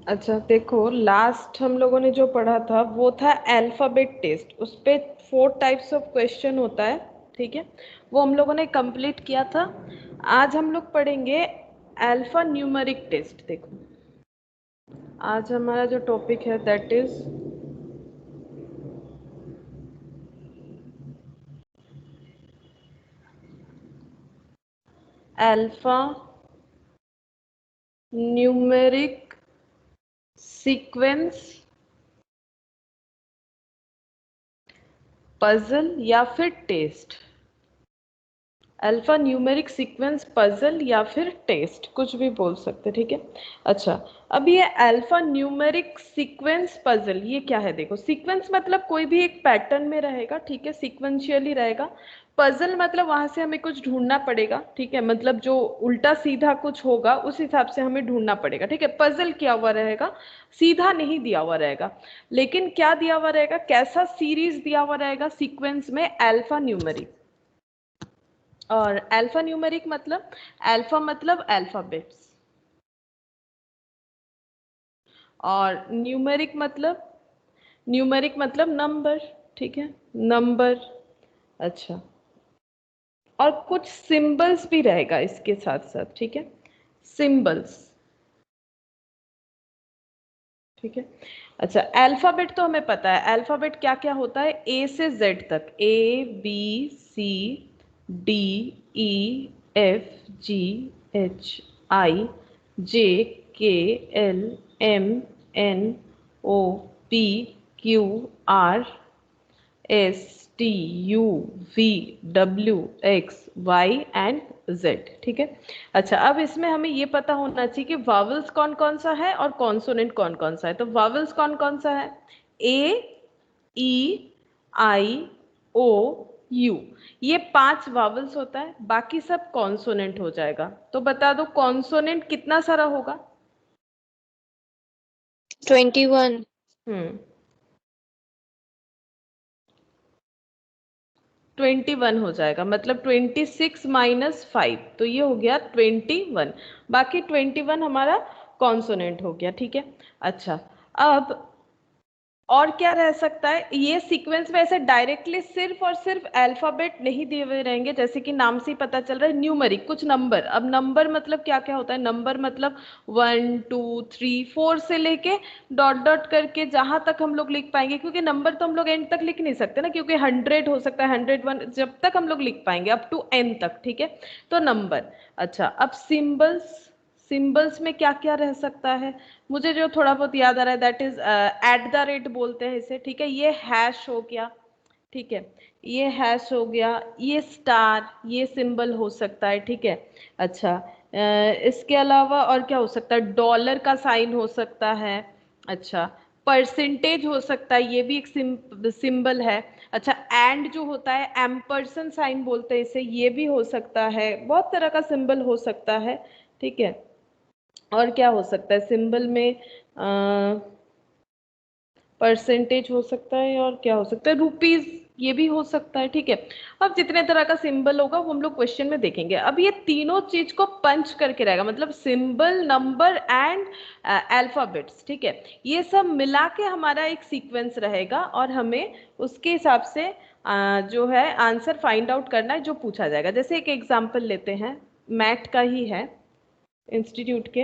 अच्छा देखो, लास्ट हम लोगों ने जो पढ़ा था वो था अल्फाबेट टेस्ट। उस पे 4 टाइप्स ऑफ क्वेश्चन होता है, ठीक है। वो हम लोगों ने कंप्लीट किया था। आज हम लोग पढ़ेंगे अल्फा न्यूमेरिक टेस्ट। देखो, आज हमारा जो टॉपिक है that is alpha numeric sequence puzzle या फिर test. Alpha numeric sequence puzzle या फिर टेस्ट, कुछ भी बोल सकते, ठीक है। अच्छा, अब ये अल्फा न्यूमेरिक सीक्वेंस पजल ये क्या है? देखो, सीक्वेंस मतलब कोई भी एक पैटर्न में रहेगा, ठीक है, सीक्वेंशियली रहेगा। पजल मतलब वहां से हमें कुछ ढूंढना पड़ेगा, ठीक है, मतलब जो उल्टा सीधा कुछ होगा उस हिसाब से हमें ढूंढना पड़ेगा, ठीक है। पजल किया हुआ रहेगा, सीधा नहीं दिया हुआ रहेगा। लेकिन क्या दिया हुआ रहेगा, कैसा सीरीज दिया हुआ रहेगा सीक्वेंस में? Alpha numeric. और अल्फा न्यूमेरिक मतलब, अल्फा मतलब अल्फाबेट्स, और न्यूमेरिक मतलब नंबर, ठीक है, नंबर। अच्छा, और कुछ सिंबल्स भी रहेगा इसके साथ साथ, ठीक है, सिंबल्स, ठीक है। अच्छा, अल्फाबेट तो हमें पता है, अल्फाबेट क्या क्या होता है, ए से जेड तक, A B C D E F G H I J K L M N O P Q R S T U V W X Y and Z, ठीक है। अच्छा, अब इसमें हमें ये पता होना चाहिए कि वावल्स कौन कौन सा है और कॉन्सोनेंट कौन कौन सा है। तो वावल्स कौन कौन सा है? ए, ई, आई, ओ, यू। ये 5 वावल्स होता है, बाकी सब कॉन्सोनेंट हो जाएगा। तो बता दो कॉन्सोनेंट कितना सारा होगा? 21। हम्म, 21 हो जाएगा, मतलब 26 - 5, तो ये हो गया 21। बाकी 21 हमारा कॉन्सोनेंट हो गया, ठीक है। अच्छा, अब और क्या रह सकता है? ये सीक्वेंस में ऐसे डायरेक्टली सिर्फ और सिर्फ अल्फाबेट नहीं दिए हुए रहेंगे, जैसे कि नाम से ही पता चल रहा है, न्यूमेरिक कुछ नंबर। अब नंबर मतलब क्या क्या होता है? नंबर मतलब 1 2 3 4 से लेके डॉट डॉट करके जहां तक हम लोग लिख पाएंगे, क्योंकि नंबर तो हम लोग एंड तक लिख नहीं सकते ना, क्योंकि 100 हो सकता है, 101, जब तक हम लोग लिख पाएंगे अप टू एन तक, ठीक है। तो नंबर। अच्छा, अब सिंबल्स, सिंबल्स में क्या क्या रह सकता है? मुझे जो थोड़ा बहुत याद आ रहा है that is at the rate बोलते हैं इसे, ठीक है। ये हैश हो गया, ठीक है, ये हैश हो गया, ये स्टार, ये सिंबल हो सकता है, ठीक है। अच्छा, इसके अलावा और क्या हो सकता है? डॉलर का साइन हो सकता है। अच्छा, परसेंटेज हो सकता है, ये भी एक सिंबल है। अच्छा, एंड जो होता है, एम्परसन साइन बोलते हैं इसे, ये भी हो सकता है। बहुत तरह का सिंबल हो सकता है, ठीक है। और क्या हो सकता है सिंबल में? परसेंटेज हो सकता है, और क्या हो सकता है? रुपीज, ये भी हो सकता है, ठीक है। अब जितने तरह का सिंबल होगा वो हम लोग क्वेश्चन में देखेंगे। अब ये तीनों चीज को पंच करके रहेगा, मतलब सिंबल, नंबर एंड अल्फाबेट्स, ठीक है। ये सब मिला के हमारा एक सीक्वेंस रहेगा, और हमें उसके हिसाब से जो है आंसर फाइंड आउट करना है, जो पूछा जाएगा। जैसे एक एग्जाम्पल लेते हैं, मैथ का ही है, इंस्टीट्यूट के।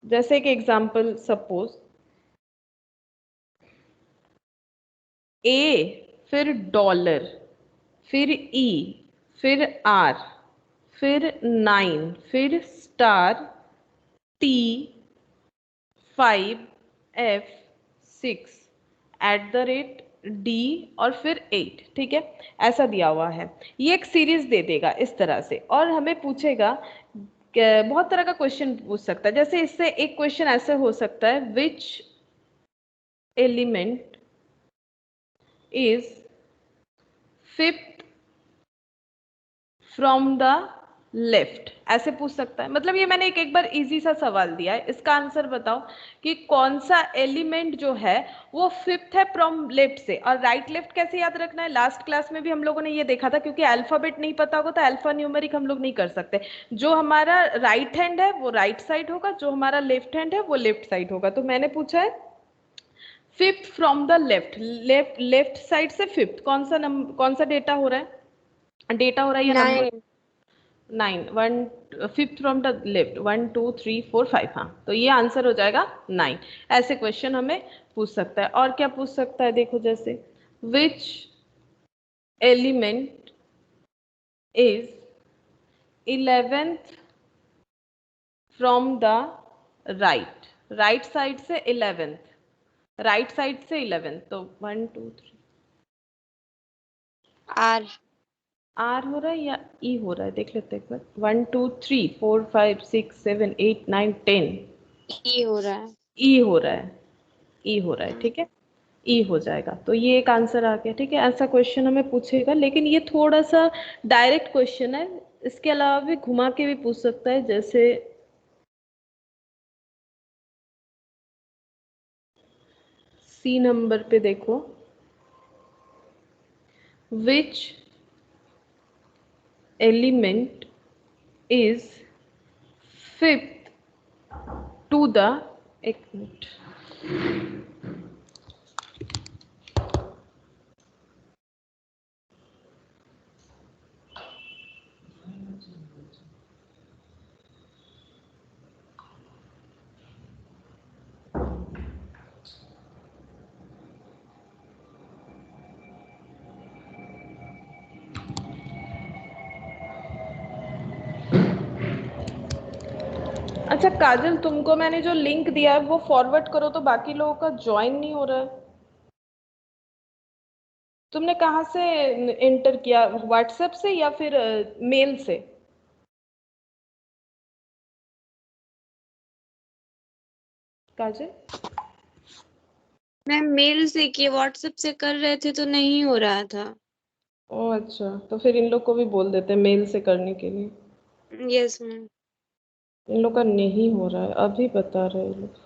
जैसे एक एग्जाम्पल, सपोज ए, फिर डॉलर, फिर ई, फिर आर, फिर 9, फिर स्टार, टी, 5 F 6 @ डी, और फिर 8, ठीक है। ऐसा दिया हुआ है, ये एक सीरीज दे देगा इस तरह से, और हमें पूछेगा बहुत तरह का क्वेश्चन पूछ सकता है। जैसे इससे एक क्वेश्चन ऐसे हो सकता है, which element is fifth from the left, ऐसे पूछ सकता है। मतलब ये मैंने एक बार इजी सा सवाल दिया है, इसका आंसर बताओ कि कौन सा एलिमेंट जो है वो फिफ्थ है फ्रॉम लेफ्ट से। और राइट लेफ्ट कैसे याद रखना है, लास्ट क्लास में भी हम लोगों ने ये देखा था, क्योंकि अल्फाबेट नहीं पता होगा तो अल्फा न्यूमेरिक हम लोग नहीं कर सकते। जो हमारा राइट हैंड है वो राइट साइड होगा, जो हमारा लेफ्ट हैंड है वो लेफ्ट साइड होगा। तो मैंने पूछा है fifth from the left, left left side से फिफ्थ, कौन सा नंबर, कौन सा डेटा हो रहा है, डेटा हो रहा है या number? 9। 9, 1 fifth from the left, 1 2 3 4 5, हाँ तो ये आंसर हो जाएगा 9। ऐसे क्वेश्चन हमें पूछ सकता है। और क्या पूछ सकता है, देखो जैसे विच element is 11th from the right, right side से 11th, राइट साइड से 11th, तो 1 2 3, आर। आर हो रहा है या ई हो रहा है, देख लेते हैं एक बार। 1 2 3 4 5 6 7 8 9 10, ई हो रहा है। ई हो रहा है, ई हो रहा है, ठीक है, ई हो जाएगा। तो ये एक आंसर आ गया, ठीक है। ऐसा क्वेश्चन हमें पूछेगा, लेकिन ये थोड़ा सा डायरेक्ट क्वेश्चन है। इसके अलावा भी घुमा के भी पूछ सकता है, जैसे सी नंबर पे देखो, which element is fifth to the, एक मिनट, अच्छा काजल, तुमको मैंने जो लिंक दिया है वो फॉरवर्ड करो, तो बाकी लोगों का ज्वाइन नहीं हो रहा है। तुमने कहाँ से एंटर किया, व्हाट्सएप से या फिर मेल से? काजल, मैम मेल से किए, व्हाट्सएप से कर रहे थे तो नहीं हो रहा था। ओ अच्छा, तो फिर इन लोग को भी बोल देते हैं मेल से करने के लिए। Yes ma'am. इन लोग का नहीं हो रहा है, अभी बता रहे हैं लोग।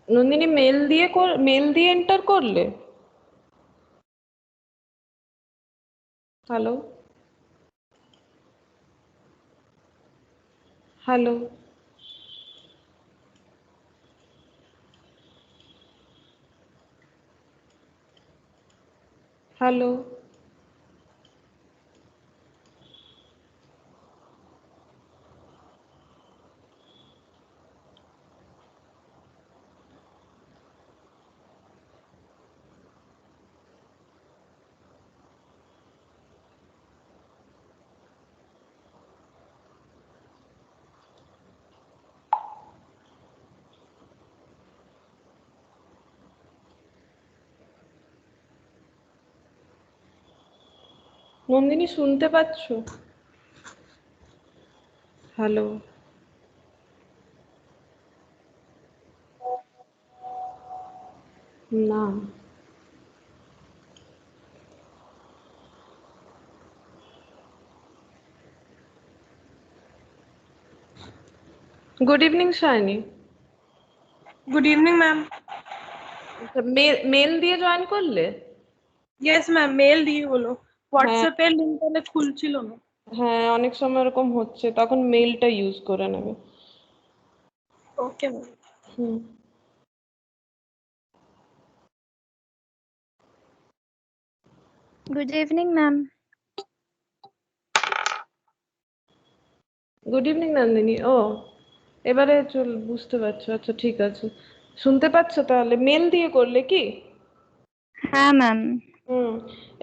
নন্দিনী মেল দিয়ে এন্টার করলে? Hello, hello, hello. নন্দিনী শুনতে পাচ্ছো? হ্যালো, না। Good evening Shaini. Good evening ma'am. Mail দিয়ে জয়েন করলে? ইয়েস ম্যাম, মেল দিয়ে হলো, হ্যাঁ হোয়াটসঅ্যাপে লিংক তাহলে খুলছিল না। হ্যাঁ, অনেক সময় এরকম হচ্ছে, তখন মেলটা ইউজ করে নেবে। Okay ma'am. Hmm. Good evening ma'am. Good evening Nandini. ও এবারে চল, বুঝতে পারছো, আচ্ছা ঠিক আছে, শুনতে পাচ্ছ? তাহলে মেল দিয়ে করলে কি? হ্যাঁ ম্যাম। হুম।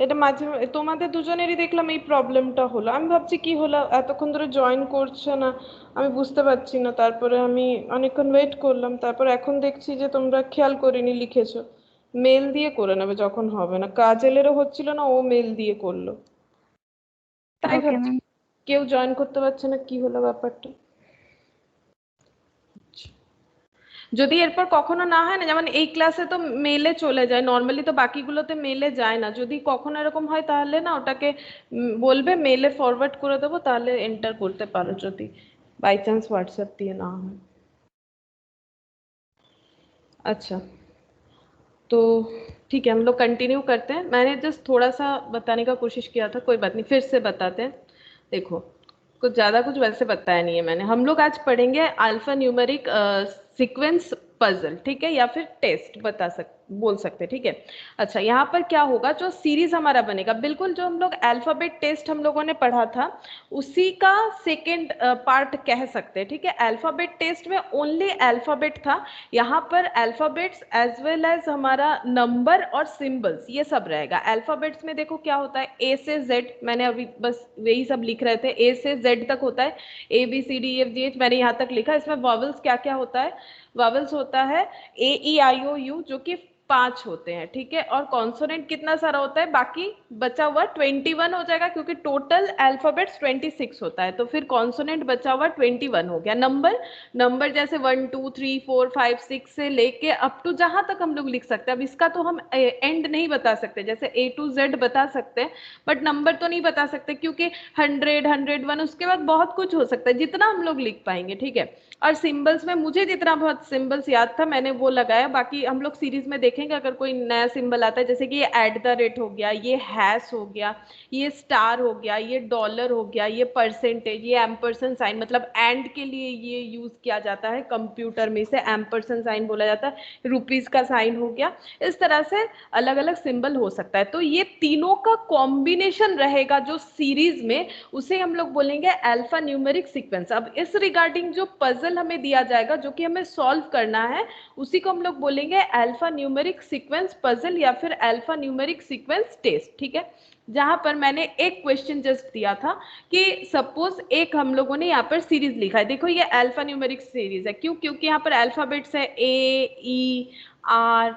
এটা মাঝে তোমাদের দুজনেরই দেখলাম এই প্রবলেমটা হলো। আমি ভাবছি কি হলো, এতক্ষণ ধরে জয়েন করছে না, আমি বুঝতে পারছি না। তারপরে আমি অনেকক্ষণ ওয়েট করলাম, তারপর এখন দেখছি যে তোমরা খেয়াল করিনি, লিখেছো। মেল দিয়ে করে নেবে যখন হবে না। কাজেলেরও হচ্ছিল না, ও মেল দিয়ে করলো। তাই ওকে ভাবছি ম্যাম। কেউ জয়েন করতে পারছে না, কি হলো ব্যাপারটা। যদি এরপর কখনো না হয় না, যেমন এই ক্লাসে তো মেলে চলে যায় নর্মালি, তো বাকিগুলোতে মেলে যায় না। যদি কখনো এরকম হয় তাহলে না ওটাকে বলবে, মেলে ফরওয়ার্ড করে দেবো, তাহলে এন্টার করতে পারো, যদি বাই চান্স হোয়াটসঅ্যাপ দিয়ে না হয়। अच्छा, तो ठीक है, हम लोग कंटिन्यू करते हैं। मैंने जस्ट थोड़ा सा बताने का कोशिश किया था, कोई बात नहीं, फिर से बताते हैं। देखो, कुछ ज़्यादा कुछ वैसे बताया नहीं है मैंने। हम लोग आज पढ़ेंगे अल्फा न्यूमेरिक सीक्वेंस पजल, ठीक है, या फिर टेस्ट बोल सकते हैं, ठीक है। अच्छा, यहाँ पर क्या होगा, जो सीरीज हमारा बनेगा, बिल्कुल जो हम लोग अल्फाबेट टेस्ट हम लोगों ने पढ़ा था उसी का सेकेंड पार्ट कह सकते हैं, ठीक है। अल्फाबेट टेस्ट में ओनली अल्फाबेट था, यहाँ पर अल्फाबेट्स एज वेल एज हमारा नंबर और सिंबल्स ये सब रहेगा। अल्फाबेट्स में देखो क्या होता है, ए से जेड, मैंने अभी बस यही सब लिख रहे थे, ए से जेड तक होता है, A B C D F G H, मैंने यहाँ तक लिखा। इसमें वॉवल्स क्या क्या होता है, वॉवल्स होता है ए ई आई ओ यू, जो कि 5 होते हैं, ठीक है। और कॉन्सोनेंट कितना सारा होता है, बाकी बचा हुआ 21 हो जाएगा, क्योंकि टोटल अल्फाबेट्स 26 होता है, तो फिर कॉन्सोनेंट बचा हुआ 21 हो गया। नंबर जैसे 1 2 3 4 5 6 से लेके अप टू जहां तक हम लोग लिख सकते हैं। अब इसका तो हम एंड नहीं बता सकते, जैसे A to Z बता सकते हैं, बट नंबर तो नहीं बता सकते, क्योंकि 100 101 उसके बाद बहुत कुछ हो सकता है, जितना हम लोग लिख पाएंगे, ठीक है। और सिंबल्स में मुझे जितना बहुत सिंबल्स याद था मैंने वो लगाया, बाकी हम लोग सीरीज में देखेंगे अगर कोई नया सिंबल आता है, जैसे कि ये @ हो गया, ये हैश हो गया, ये स्टार हो गया, ये डॉलर हो गया, ये परसेंटेज, ये एम्परसेंट साइन, मतलब एंड के लिए ये यूज किया जाता है कंप्यूटर में, इसे एम्परसेंट साइन बोला जाता है। रुपीज का साइन हो गया, इस तरह से अलग अलग सिंबल हो सकता है। तो ये तीनों का कॉम्बिनेशन रहेगा जो सीरीज में, उसे हम लोग बोलेंगे अल्फा न्यूमेरिक सीक्वेंस। अब इस रिगार्डिंग जो पजल हमें दिया जाएगा, जो कि हमें सॉल्व करना है, उसी को हम लोग बोलेंगे अल्फा न्यूमेरिक सीक्वेंस पजल या फिर अल्फा न्यूमेरिक सीक्वेंस टेस्ट, ठीक है। जहां पर मैंने एक क्वेश्चन जस्ट दिया था कि सपोज एक हम लोगों ने यहाँ पर सीरीज लिखा है, देखो ये अल्फा न्यूमेरिक सीरीज है, क्यों, क्योंकि यहाँ पर अल्फाबेट्स है ए ई आर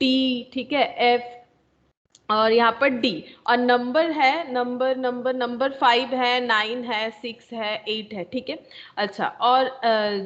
टी, ठीक है, एफ, और यहाँ पर डी, और नंबर है, नंबर 5 है, 9 है, 6 है, 8 है, ठीक है। अच्छा, और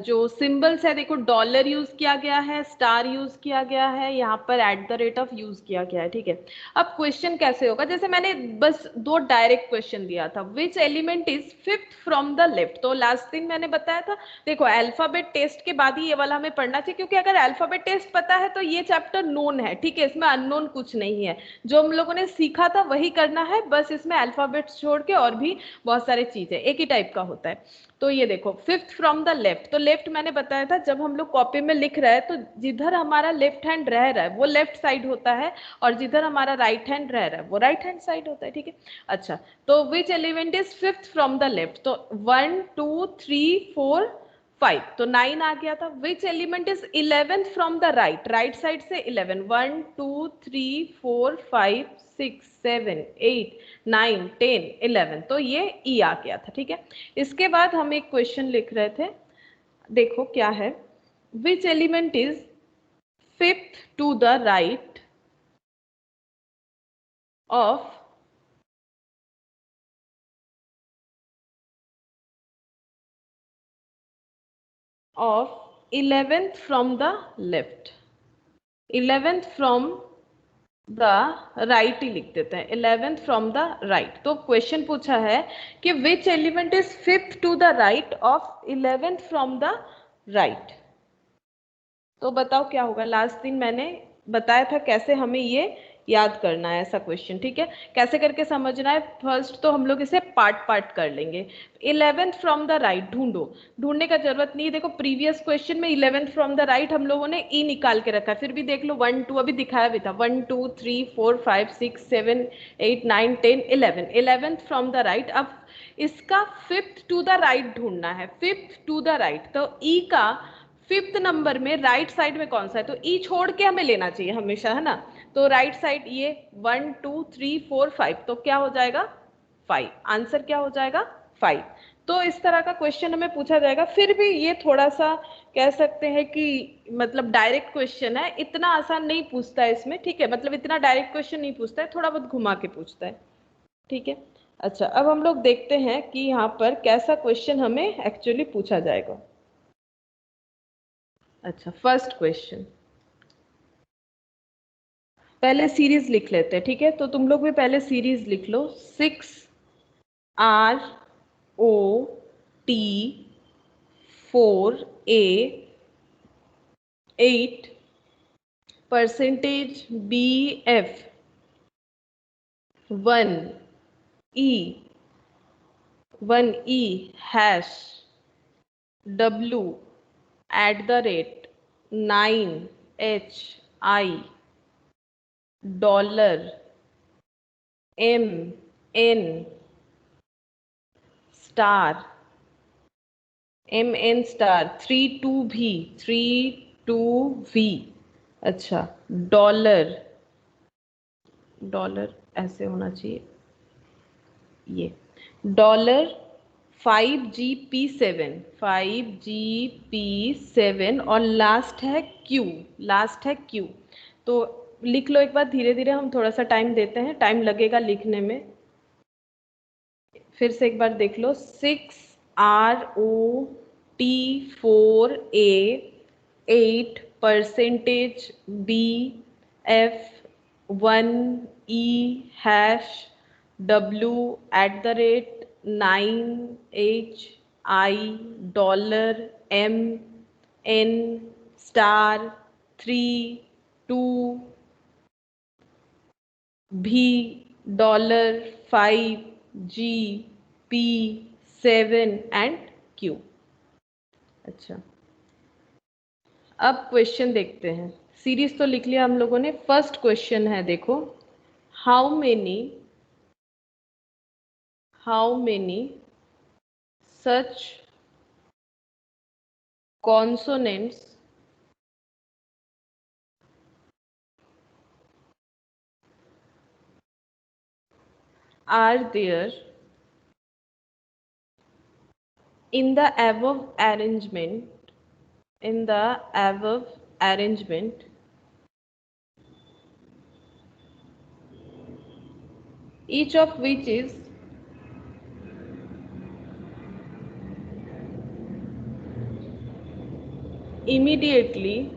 जो सिंबल्स है, देखो डॉलर यूज किया गया है, स्टार यूज किया गया है, यहाँ पर @ यूज किया गया है, ठीक है। अब क्वेश्चन कैसे होगा, जैसे मैंने बस 2 डायरेक्ट क्वेश्चन दिया था, विच element is 5th from the left, तो लास्ट दिन मैंने बताया था, देखो अल्फाबेट टेस्ट के बाद ही ये वाला हमें पढ़ना चाहिए, क्योंकि अगर अल्फाबेट टेस्ट पता है तो ये चैप्टर नोन है, ठीक है, इसमें अननोन कुछ नहीं है, जो हम लोगों ने सीखा था वही करना है, बस इसमें अल्फाबेट्स छोड़ के और भी बहुत सारी चीजें, एक ही टाइप का होता है। तो ये देखो 5th फ्रॉम द लेफ्ट, तो लेफ्ट मैंने बताया था, जब हम लोग कॉपी में लिख रहे हैं तो जिधर हमारा लेफ्ट हैंड रह रहा है वो लेफ्ट साइड होता है, और जिधर हमारा राइट हैंड रह रहा है वो राइट हैंड साइड होता है, ठीक है। अच्छा, तो विच element is 5th from the left, तो 1 2 3 4 5, तो 9 आ गया था। विच element is 11th from the right, right side से 11, 1 2 3 4 5 6 7 8 9 10 11, तो ये ई आ गया था, ठीक है। इसके बाद हम एक क्वेश्चन लिख रहे थे, देखो क्या है, which element is 5th to the right of of 11th from the left, 11th from the right ही लिख देते हैं, 11th फ्रॉम द राइट। तो क्वेश्चन पूछा है कि which element is 5th to the right of 11th from the right, तो बताओ क्या होगा। लास्ट दिन मैंने बताया था कैसे हमें ये याद करना है ऐसा क्वेश्चन, ठीक है। कैसे करके समझना है, फर्स्ट तो हम लोग इसे पार्ट पार्ट कर लेंगे। 11th फ्रॉम द राइट ढूंढो, ढूंढने का जरूरत नहीं। देखो प्रीवियस क्वेश्चन में 11th फ्रॉम द राइट हम लोगों ने ई निकाल के रखा है, फिर भी देख लो 1 2 अभी दिखाया भी था, 1 2 3 4 5 6 7 8 9 10 11, 11th फ्रॉम द राइट। अब इसका 5th टू द राइट ढूंढना है, 5th टू द राइट। तो ई का 5th नंबर में राइट साइड में कौन सा है, तो ई छोड़ के हमें लेना चाहिए हमेशा, है ना। तो राइट साइड ये 1 2 3 4 5, तो क्या हो जाएगा 5, आंसर क्या हो जाएगा 5। तो इस तरह का क्वेश्चन हमें पूछा जाएगा। फिर भी ये थोड़ा सा कह सकते हैं कि मतलब डायरेक्ट क्वेश्चन है, इतना आसान नहीं पूछता है इसमें, ठीक है। मतलब इतना डायरेक्ट क्वेश्चन नहीं पूछता है, थोड़ा बहुत घुमा के पूछता है, ठीक है। अच्छा, अब हम लोग देखते हैं कि यहाँ पर कैसा क्वेश्चन हमें एक्चुअली पूछा जाएगा। अच्छा, फर्स्ट क्वेश्चन, पहले सीरीज लिख लेते हैं, ठीक है। तो तुम लोग भी पहले सीरीज लिख लो। 6 R O T 4 A 8 percentage B F 1 E hash W @9 H I $MN star MN star 32V। अच्छा, डॉलर, डॉलर ऐसे होना चाहिए, ये $5GP7 5GP7 और लास्ट है Q, लास्ट है Q। तो लिख लो एक बार धीरे धीरे, हम थोड़ा सा टाइम देते हैं, टाइम लगेगा लिखने में। फिर से एक बार देख लो, 6ROT 4A 8 percentage BF 1E hash W @9HI $MN star 32V $5GP7 and Q। अच्छा, अब क्वेश्चन देखते हैं। सीरीज तो लिख लिया हम लोगों ने। फर्स्ट क्वेश्चन है, देखो, how many such consonants are there in the above arrangement, each of which is immediately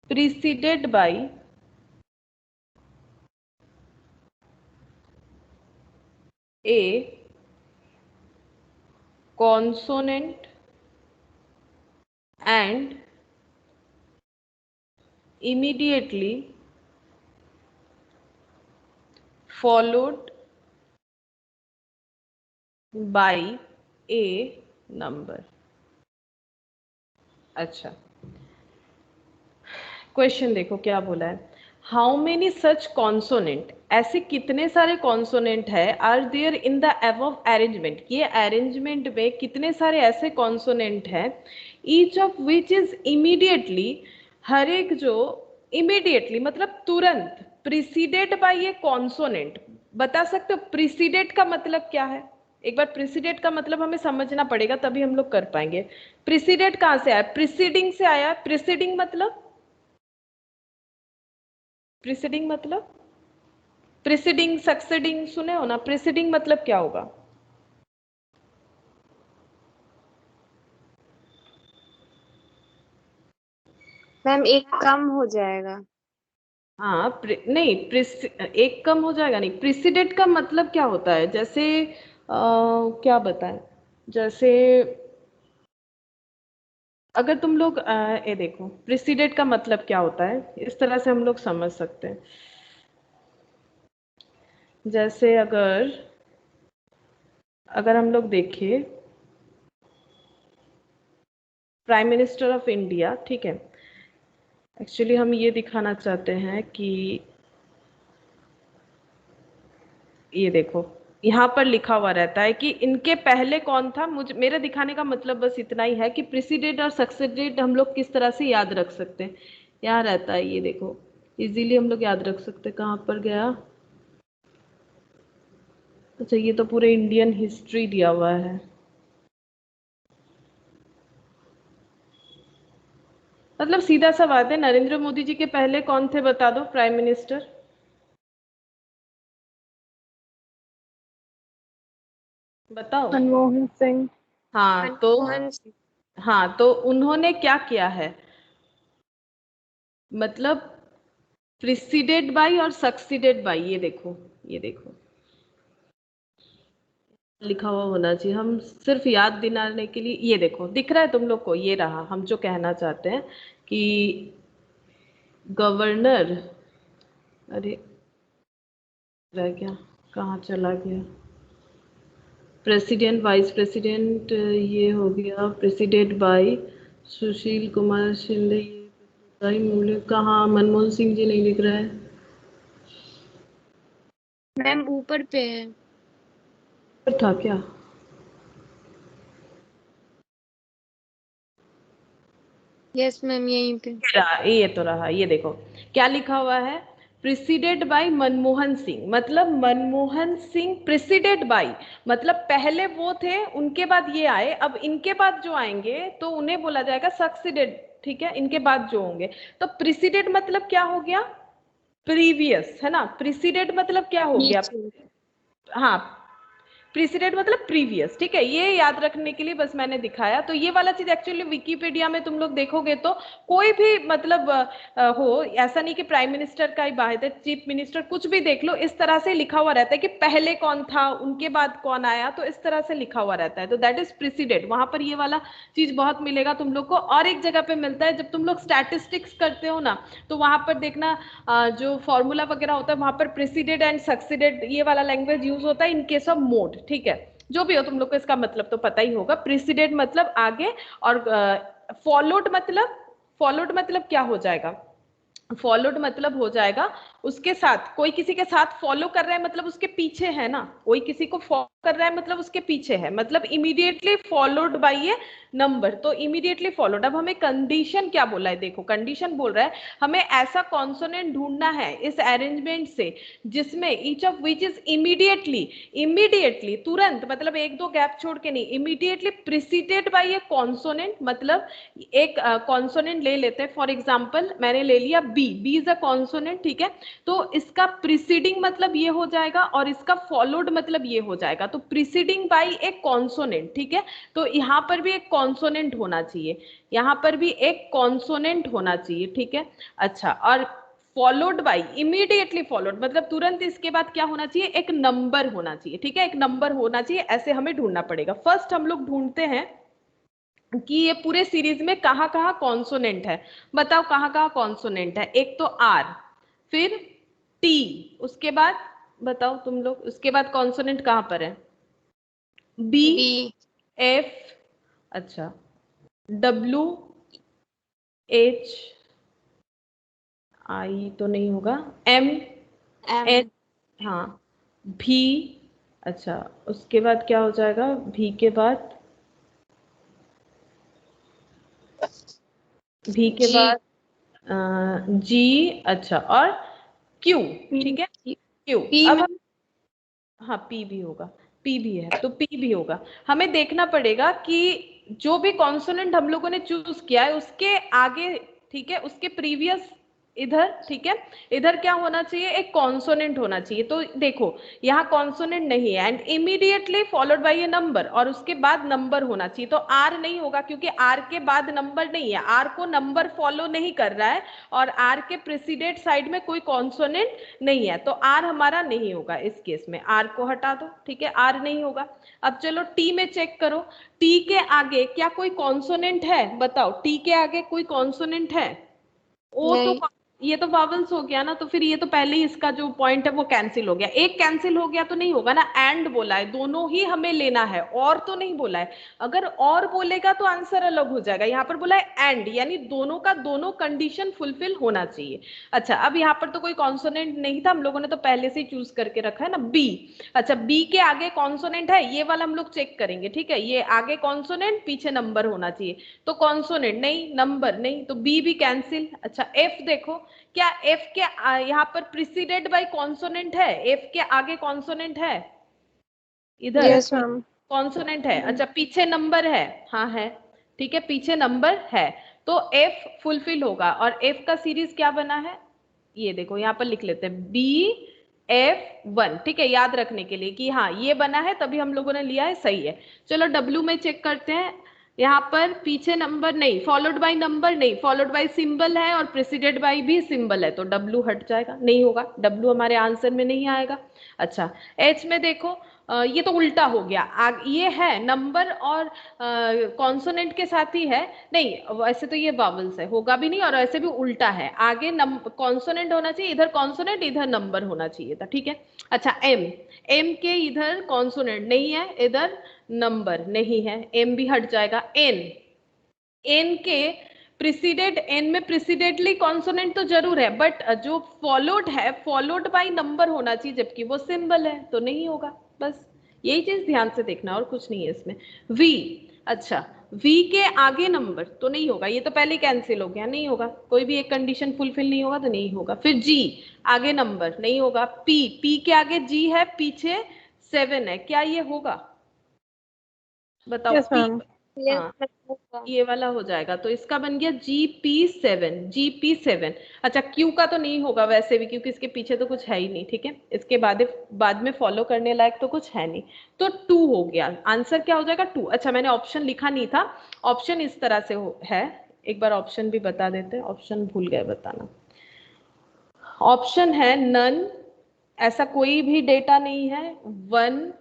preceded by a consonant and immediately followed by a number। अच्छा, क्वेश्चन देखो क्या बोला है। हाउ मेनी सच कॉन्सोनेंट, ऐसे कितने सारे कॉन्सोनेंट है, are there in the above arrangement, ये अरेंजमेंट में कितने सारे ऐसे कॉन्सोनेंट है, each of which is immediately, हर एक जो इमीडिएटली मतलब तुरंत, प्रिसीडेड बाय ये कॉन्सोनेंट। बता सकते हो प्रिसीडेड का मतलब क्या है? एक बार प्रिसीडेड का मतलब हमें समझना पड़ेगा, तभी हम लोग कर पाएंगे। प्रिसीडेड कहाँ से आया? प्रिसीडिंग से आया। प्रिसीडिंग मतलब, प्रिसीडिंग मतलब, प्रिसीडिंग सक्सीडिंग सुने हो ना, प्रिसीडिंग मतलब क्या होगा? मैम एक कम हो जाएगा। हाँ, नहीं एक कम हो जाएगा नहीं, प्रिसीडेड का मतलब क्या होता है, जैसे क्या बताएं, जैसे अगर तुम लोग ये देखो प्रिसीडेड का मतलब क्या होता है, इस तरह से हम लोग समझ सकते हैं। जैसे अगर अगर हम लोग देखें प्राइम मिनिस्टर ऑफ इंडिया, ठीक है, एक्चुअली हम ये दिखाना चाहते हैं कि ये देखो यहाँ पर लिखा हुआ रहता है कि इनके पहले कौन था। मुझे मेरे दिखाने का मतलब बस इतना ही है कि प्रिसीडेड और सक्सेडेड हम लोग किस तरह से याद रख सकते हैं। यहाँ रहता है, ये देखो इजीली हम लोग याद रख सकते हैं। कहाँ पर गया, अच्छा ये तो पूरे इंडियन हिस्ट्री दिया हुआ है। मतलब सीधा सा बात है, नरेंद्र मोदी जी के पहले कौन थे बता दो प्राइम मिनिस्टर, बताओ। मनमोहन सिंह। हाँ तो मनमोहन सिंह। हाँ तो उन्होंने क्या किया है, मतलब प्रिसीडेड बाई और सक्सीडेड बाई, ये देखो ये देखो लिखा हुआ होना चाहिए। हम सिर्फ याद दिलाने के लिए, ये देखो दिख रहा है तुम लोग को, ये रहा हम जो कहना चाहते हैं कि गवर्नर, अरे रह गया, कहाँ चला गया, प्रेसिडेंट वाइस प्रेसिडेंट, ये हो गया प्रेसिडेंट बाय सुशील कुमार शिंदे, ये मूल्य कहाँ, मनमोहन सिंह जी नहीं दिख रहा है। मैम ऊपर पे है। पर था क्या, यस मैम यहीं पे। ये तो रहा, ये देखो क्या लिखा हुआ है, प्रिसीडेड बाय मनमोहन सिंह, मतलब मनमोहन सिंह प्रिसीडेड बाय, मतलब पहले वो थे उनके बाद ये आए, अब इनके बाद जो आएंगे तो उन्हें बोला जाएगा सक्सीडेड, ठीक है, इनके बाद जो होंगे। तो प्रिसीडेड मतलब क्या हो गया, प्रीवियस, है ना, प्रिसीडेड मतलब क्या हो गया, नीचे। हाँ प्रीसीडेंट मतलब प्रीवियस, ठीक है, ये याद रखने के लिए बस मैंने दिखाया। तो ये वाला चीज एक्चुअली विकिपीडिया में तुम लोग देखोगे तो कोई भी मतलब हो, ऐसा नहीं कि प्राइम मिनिस्टर का ही बात है, चीफ मिनिस्टर कुछ भी देख लो, इस तरह से लिखा हुआ रहता है कि पहले कौन था उनके बाद कौन आया, तो इस तरह से लिखा हुआ रहता है। तो दैट इज प्रीसीडेंट, वहां पर ये वाला चीज बहुत मिलेगा तुम लोग को। और एक जगह पे मिलता है, जब तुम लोग स्टैटिस्टिक्स करते हो ना, तो वहां पर देखना जो फॉर्मूला वगैरह होता है वहां पर प्रेसिडेंट एंड सक्सीडेड ये वाला लैंग्वेज यूज होता है इन केस ऑफ मोड, ठीक है। जो भी हो तुम लोग को इसका मतलब तो पता ही होगा, प्रेसिडेंट मतलब आगे, और फॉलोड मतलब क्या हो जाएगा, फॉलोड मतलब हो जाएगा उसके साथ, कोई किसी के साथ फॉलो कर रहा है मतलब उसके पीछे है ना, कोई किसी को फॉलो कर रहा है मतलब उसके पीछे है, मतलब immediately followed by A number, तो इमीडिएटली फॉलोड। अब हमें कंडीशन क्या बोला है, देखो कंडीशन बोल रहा है हमें ऐसा कॉन्सोनेंट ढूंढना है इस अरेंजमेंट से जिसमें each of which is immediately तुरंत, मतलब एक दो गैप छोड़ के नहीं, immediately preceded by A consonant, मतलब एक कॉन्सोनेंट ले लेते हैं, फॉर एग्जांपल मैंने ले लिया B, B is a consonant, ठीक है, तो इसका प्रीसीडिंग मतलब ये हो जाएगा और इसका फॉलोड मतलब ये हो जाएगा, तो प्रीसीडिंग बाय एक कॉन्सोनेंट, ठीक है। तो यहाँ पर भी एक कॉन्सोनेंट होना चाहिए, यहाँ पर भी एक कॉन्सोनेंट होना चाहिए, ठीक है। अच्छा, और फॉलोड बाय इमीडिएटली फॉलोड मतलब तुरंत इसके बाद क्या होना चाहिए, एक नंबर होना चाहिए, ठीक है, एक नंबर होना चाहिए, ऐसे हमें ढूंढना पड़ेगा। फर्स्ट हम लोग ढूंढते हैं कि ये पूरे सीरीज में कहाँ कहाँ कॉन्सोनेंट है, बताओ कहाँ कहाँ कॉन्सोनेंट है। एक तो आर, फिर टी, उसके बाद बताओ तुम लोग, उसके बाद कॉन्सोनेंट कहाँ पर है, बी, बी। एफ, अच्छा, डब्ल्यू, एच, आई तो नहीं होगा, एम, एम। एन, हाँ, भी, अच्छा उसके बाद क्या हो जाएगा, भी के बाद, भी के जी। बाद जी, अच्छा, और क्यू, ठीक है, पी। क्यू। पी अब में। हाँ पी भी होगा, पी भी है तो पी भी होगा। हमें देखना पड़ेगा कि जो भी कॉन्सोनेंट हम लोगों ने चूज किया है उसके आगे, ठीक है, उसके प्रीवियस इधर, ठीक है, इधर क्या होना चाहिए, एक कॉन्सोनेंट होना चाहिए। तो देखो यहाँ कॉन्सोनेंट नहीं है and immediately followed by A number, और उसके बाद नंबर होना चाहिए। तो आर नहीं होगा क्योंकि आर के बाद नंबर नहीं है, आर को नंबर फॉलो नहीं कर रहा है और आर के प्रेसिडेंट साइड में कोई कॉन्सोनेंट नहीं है, तो आर हमारा नहीं होगा इस केस में। आर को हटा दो, ठीक है, आर नहीं होगा। अब चलो टी में चेक करो, टी के आगे क्या कोई कॉन्सोनेंट है, बताओ, टी के आगे कोई कॉन्सोनेंट है? ओ तो ये तो वावल्स हो गया ना, तो फिर ये तो पहले ही इसका जो पॉइंट है वो कैंसिल हो गया। एक कैंसिल हो गया तो नहीं होगा ना, एंड बोला है, दोनों ही हमें लेना है, और तो नहीं बोला है। अगर और बोलेगा तो आंसर अलग हो जाएगा, यहाँ पर बोला है एंड, यानी दोनों का दोनों कंडीशन फुलफिल होना चाहिए। अच्छा, अब यहाँ पर तो कोई कॉन्सोनेंट नहीं था, हम लोगों ने तो पहले से ही चूज करके रखा है ना, बी। अच्छा, बी के आगे कॉन्सोनेंट है, ये वाला हम लोग चेक करेंगे, ठीक है, ये आगे कॉन्सोनेंट पीछे नंबर होना चाहिए, तो कॉन्सोनेंट नहीं, नंबर नहीं, तो बी भी कैंसिल। अच्छा, एफ देखो, क्या एफ के यहाँ पर प्रीसीडेड बाय कॉन्सोनेंट है, एफ के आगे कॉन्सोनेंट है, इधर यस मैम। कॉन्सोनेंट है। अच्छा, पीछे नंबर है, हाँ है, ठीक है, पीछे नंबर है, तो एफ फुलफिल होगा। और एफ का सीरीज क्या बना है, ये देखो यहाँ पर लिख लेते हैं, बी F1, ठीक है, याद रखने के लिए कि हाँ ये बना है तभी हम लोगों ने लिया है, सही है। चलो W में चेक करते हैं, यहाँ पर पीछे नंबर नहीं, फॉलोड बाय नंबर नहीं, फॉलोड बाय सिंबल है और प्रेसिडेड बाय भी सिंबल है, तो W हट जाएगा, नहीं होगा, W हमारे आंसर में नहीं आएगा। अच्छा, H में देखो, ये तो उल्टा हो गया, ये है नंबर और कॉन्सोनेंट के साथ ही है, नहीं वैसे तो ये वावल्स है, होगा भी नहीं, और ऐसे भी उल्टा है, आगे कॉन्सोनेंट होना चाहिए, इधर कॉन्सोनेंट इधर नंबर होना चाहिए था, ठीक है। अच्छा, एम के इधर कॉन्सोनेंट नहीं है, इधर नंबर नहीं है, एम भी हट जाएगा। एन के प्रीसीडेड, एन में प्रीसीडेडली कॉन्सोनेंट तो जरूर है, बट जो फॉलोड है, फॉलोड बाय नंबर होना चाहिए, जबकि वो सिंबल है, तो नहीं होगा। बस यही चीज ध्यान से देखना, और कुछ नहीं है इसमें। वी, अच्छा, वी के आगे नंबर तो नहीं होगा, ये तो पहले कैंसिल हो गया, नहीं होगा, कोई भी एक कंडीशन फुलफिल नहीं होगा तो नहीं होगा। फिर जी, आगे नंबर नहीं होगा। पी के आगे जी है, पीछे 7 है, क्या ये होगा, बताओ। Yes ma'am. हाँ, ये वाला हो जाएगा, तो इसका बन गया GP7। अच्छा, Q का तो नहीं होगा वैसे भी, क्योंकि इसके पीछे तो कुछ है ही नहीं, ठीक है, इसके बाद में फॉलो करने लायक तो कुछ है नहीं, तो 2 हो गया, आंसर क्या हो जाएगा 2। अच्छा, मैंने ऑप्शन लिखा नहीं था, ऑप्शन इस तरह से है, एक बार ऑप्शन भी बता देते हैं, ऑप्शन भूल गए बताना। ऑप्शन है नन, ऐसा कोई भी डेटा नहीं है, 1,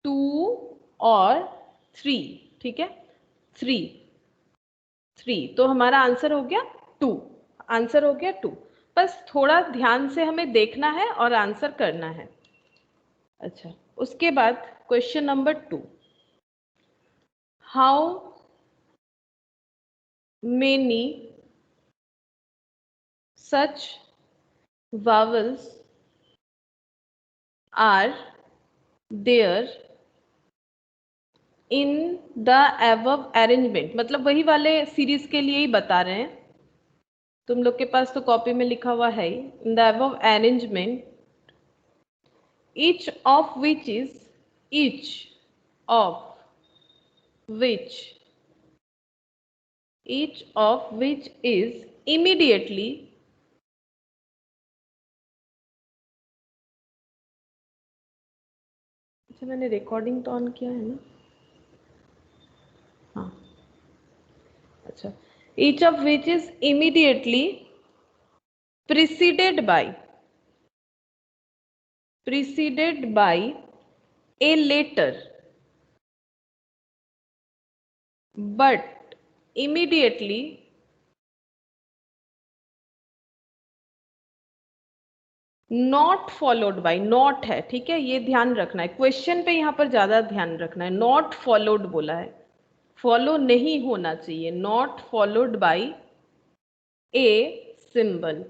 2 और 3, ठीक है, 3, तो हमारा आंसर हो गया 2, आंसर हो गया 2। बस थोड़ा ध्यान से हमें देखना है और आंसर करना है। अच्छा, उसके बाद question number 2, how many such vowels are there in the above arrangement, मतलब वही वाले सीरीज के लिए ही बता रहे हैं, तुम लोग के पास तो कॉपी में लिखा हुआ है ही, in the above arrangement each of which is immediately अच्छा, मैंने रिकॉर्डिंग तो ऑन किया है ना, हाँ, अच्छा, each of which is immediately preceded by a letter but immediately not followed by, not है, ठीक है, ये ध्यान रखना है, क्वेश्चन पे यहाँ पर ज्यादा ध्यान रखना है, नॉट फॉलोड बोला है, फॉलो नहीं होना चाहिए, not followed by a symbol,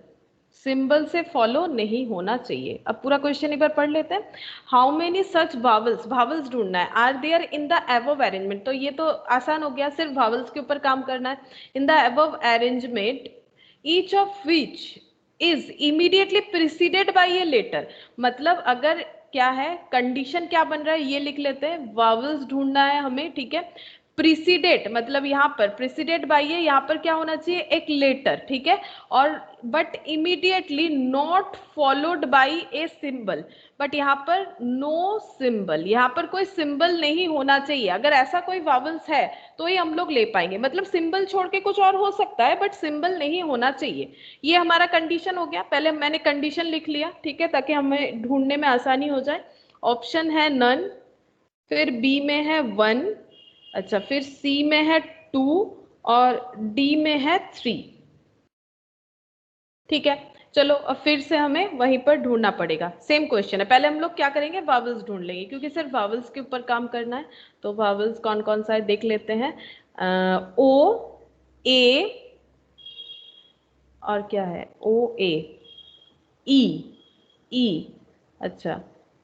symbol से फॉलो नहीं होना चाहिए। अब पूरा क्वेश्चन एक बार पढ़ लेते हैं। How many such vowels, vowels ढूंढना है, are there in the above arrangement, तो ये तो आसान हो गया, सिर्फ वावल्स के ऊपर काम करना है। In the above arrangement each of which is immediately preceded by a letter, मतलब अगर क्या है, कंडीशन क्या बन रहा है ये लिख लेते हैं, वावल्स ढूंढना है हमें, ठीक है, प्रीसीडेट मतलब यहाँ पर प्रीसीडेट बाय है, यहाँ पर क्या होना चाहिए एक लेटर, ठीक है, और but immediately not followed by a symbol, but यहाँ पर नो सिंबल, यहाँ पर कोई सिंबल नहीं होना चाहिए। अगर ऐसा कोई वावल्स है तो ही हम लोग ले पाएंगे, मतलब सिंबल छोड़ के कुछ और हो सकता है बट सिंबल नहीं होना चाहिए। ये हमारा कंडीशन हो गया, पहले मैंने कंडीशन लिख लिया, ठीक है, ताकि हमें ढूंढने में आसानी हो जाए। ऑप्शन है नन, फिर बी में है 1, अच्छा फिर सी में है 2 और डी में है 3, ठीक है। चलो अब फिर से हमें वहीं पर ढूंढना पड़ेगा, सेम क्वेश्चन है। पहले हम लोग क्या करेंगे, वावल्स ढूंढ लेंगे क्योंकि सिर्फ वावल्स के ऊपर काम करना है। तो वावल्स कौन कौन सा है देख लेते हैं। ओ ए और क्या है, ओ ए ई ई, अच्छा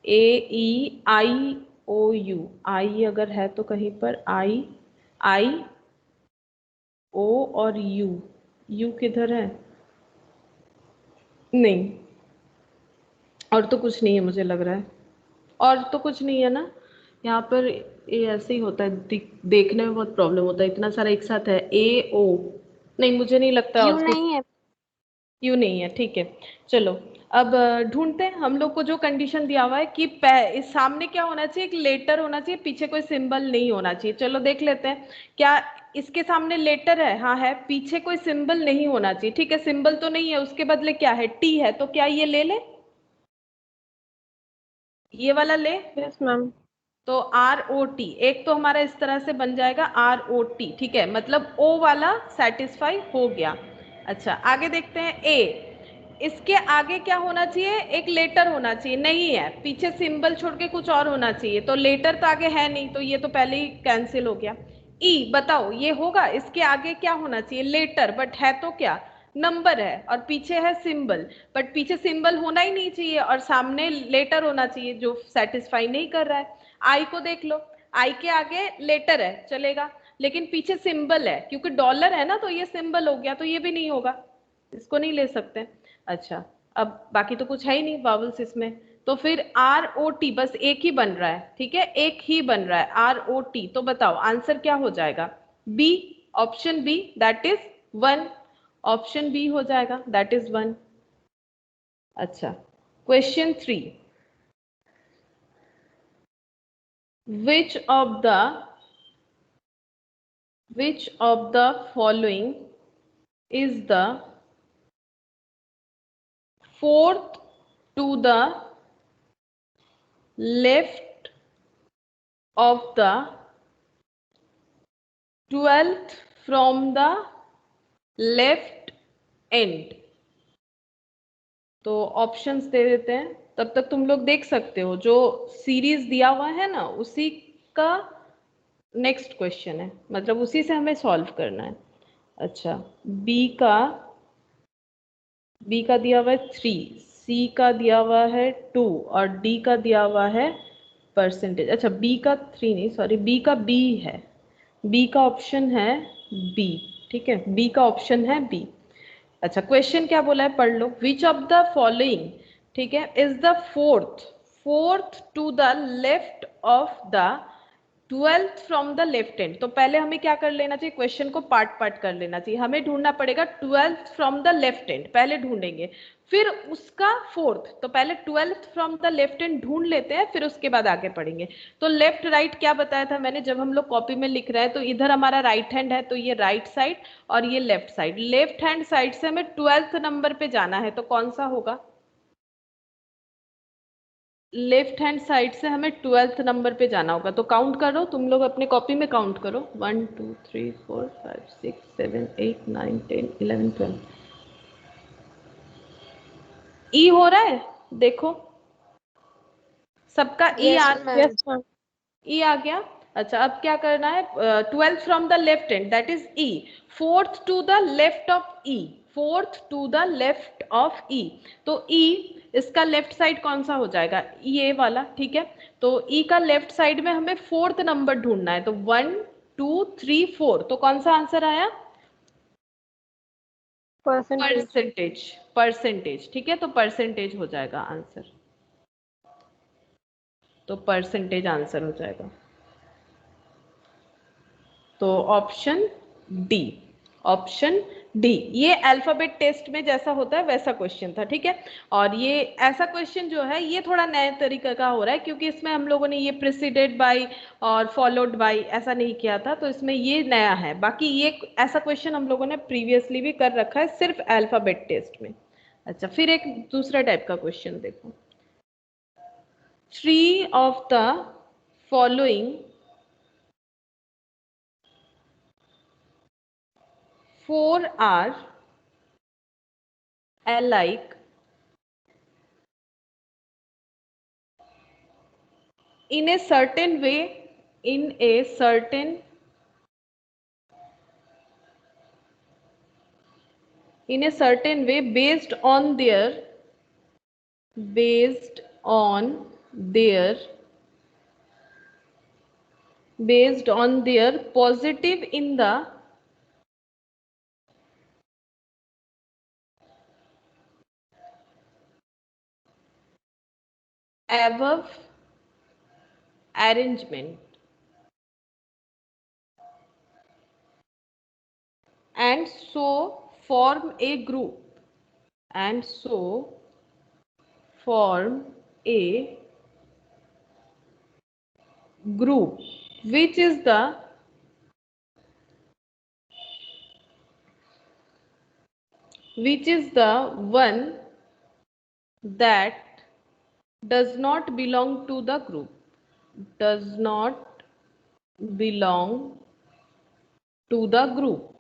ए ई आई ओ यू, आई अगर है तो कहीं पर आई आई ओ और यू, यू किधर है, नहीं, और तो कुछ नहीं है मुझे लग रहा है, और तो कुछ नहीं है ना यहाँ पर। ये ऐसे ही होता है, देखने में बहुत प्रॉब्लम होता है, इतना सारा एक साथ है। ए ओ, नहीं मुझे नहीं लगता यू और कुछ, नहीं है। यू नहीं है, ठीक है। चलो अब ढूंढते हैं। हम लोग को जो कंडीशन दिया हुआ है कि इस सामने क्या होना चाहिए, एक लेटर होना चाहिए, पीछे कोई सिंबल नहीं होना चाहिए। चलो देख लेते हैं, क्या इसके सामने लेटर है, हाँ है, पीछे कोई सिंबल नहीं होना चाहिए, ठीक है, सिंबल तो नहीं है, उसके बदले क्या है टी है, तो क्या ये ले ले, ये वाला ले। Yes ma'am. तो आर ओ टी एक तो हमारा इस तरह से बन जाएगा आर ओ टी, ठीक है, मतलब ओ वाला सेटिस्फाई हो गया। अच्छा आगे देखते हैं ए, इसके आगे क्या होना चाहिए, एक लेटर होना चाहिए, नहीं है, पीछे सिंबल छोड़ के कुछ और होना चाहिए, तो लेटर तो आगे है नहीं, तो ये तो पहले ही कैंसिल हो गया। ई बताओ ये होगा, इसके आगे क्या होना चाहिए, लेटर, बट है तो क्या नंबर है, और पीछे है सिंबल, बट पीछे सिंबल होना ही नहीं चाहिए और सामने लेटर होना चाहिए जो सेटिस्फाई नहीं कर रहा है। आई को देख लो, आई के आगे लेटर है चलेगा, लेकिन पीछे सिंबल है, क्योंकि डॉलर है ना तो ये सिंबल हो गया, तो ये भी नहीं होगा, इसको नहीं ले सकते। अच्छा अब बाकी तो कुछ है ही नहीं वावल्स इसमें, तो फिर आर ओ टी बस एक ही बन रहा है, ठीक है, एक ही बन रहा है आर ओ टी। तो बताओ आंसर क्या हो जाएगा, B, option B that is 1, option B हो जाएगा दैट इज 1। अच्छा question 3, which of the following is the fourth to the left of the 12th from the left end। तो options दे देते हैं, तब तक तुम लोग देख सकते हो, जो सीरीज दिया हुआ है ना उसी का नेक्स्ट क्वेश्चन है, मतलब उसी से हमें सॉल्व करना है। अच्छा बी का दिया हुआ है 3, सी का दिया हुआ है 2 और डी का दिया हुआ है परसेंटेज। अच्छा बी का 3 नहीं, सॉरी बी का बी है, बी का ऑप्शन है बी, ठीक है, बी का ऑप्शन है बी। अच्छा क्वेश्चन क्या बोला है पढ़ लो, विच ऑफ द फॉलोइंग, ठीक है, is the fourth to the left of the 12th from the left end. तो पहले हमें क्या कर लेना चाहिए, क्वेश्चन को पार्ट पार्ट कर लेना चाहिए, हमें ढूंढना पड़ेगा 12th from the left and, पहले ढूंढेंगे, फिर उसका फोर्थ, तो पहले 12th from the left and ढूंढ लेते हैं, फिर उसके बाद आगे पढ़ेंगे। तो लेफ्ट राइट क्या बताया था मैंने, जब हम लोग कॉपी में लिख रहे हैं तो इधर हमारा राइट हैंड है, तो ये राइट साइड और ये left side, left hand side से हमें 12th नंबर पे जाना है, तो कौन सा होगा, लेफ्ट हैंड साइड से हमें 12th नंबर पे जाना होगा। तो काउंट करो तुम लोग अपने कॉपी में काउंट करो, 1 2 3 4 5 6 7 8 9 10 11 12। ई हो रहा है देखो, सबका ई यस आ, मैम। Yes ma'am. ई आ गया। अच्छा अब क्या करना है, 12th from the left and that is E, fourth to the left of E, fourth to the left of E, तो ई इसका लेफ्ट साइड कौन सा हो जाएगा, ये वाला, ठीक है, तो ई का लेफ्ट साइड में हमें फोर्थ नंबर ढूंढना है, तो 1 2 3 4, तो कौन सा आंसर आया, परसेंटेज। परसेंटेज, ठीक है, तो परसेंटेज हो जाएगा आंसर, तो परसेंटेज आंसर हो जाएगा। तो ऑप्शन डी, ऑप्शन डी। ये अल्फाबेट टेस्ट में जैसा होता है वैसा क्वेश्चन था, ठीक है। और ये ऐसा क्वेश्चन जो है ये थोड़ा नए तरीके का हो रहा है, क्योंकि इसमें हम लोगों ने ये प्रिसीडेड बाय और फॉलोड बाय ऐसा नहीं किया था, तो इसमें ये नया है। बाकी ये ऐसा क्वेश्चन हम लोगों ने प्रीवियसली भी कर रखा है सिर्फ अल्फाबेट टेस्ट में। अच्छा, फिर एक दूसरा टाइप का क्वेश्चन देखो। 3 of the following 4 are alike in a certain way, in a certain way based on their positive in the above arrangement, and so form a group, and so form a group, which is the one that does not belong to the group, does not belong to the group।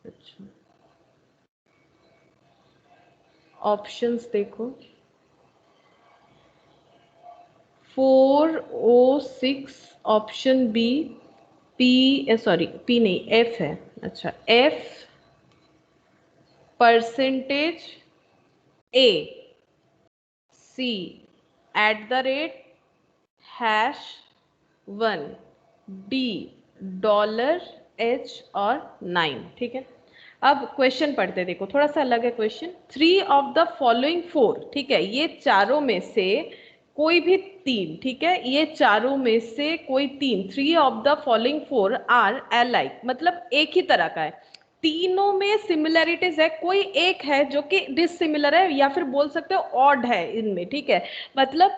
अच्छा, options देखो। 4O6 option B, P sorry P नहीं F है। अच्छा, F percentage A, C @#1, D $H और 9, ठीक है। अब question पढ़ते, देखो थोड़ा सा अलग है क्वेश्चन। 3 of the following 4, ठीक है, ये चारों में से कोई भी 3, ठीक है, ये चारों में से कोई 3, 3 of the following 4 are alike, मतलब एक ही तरह का है, तीनों में सिमिलरिटीज है, कोई एक है जो कि डिसिमिलर है, या फिर बोल सकते हो ऑड है इनमें, ठीक है। मतलब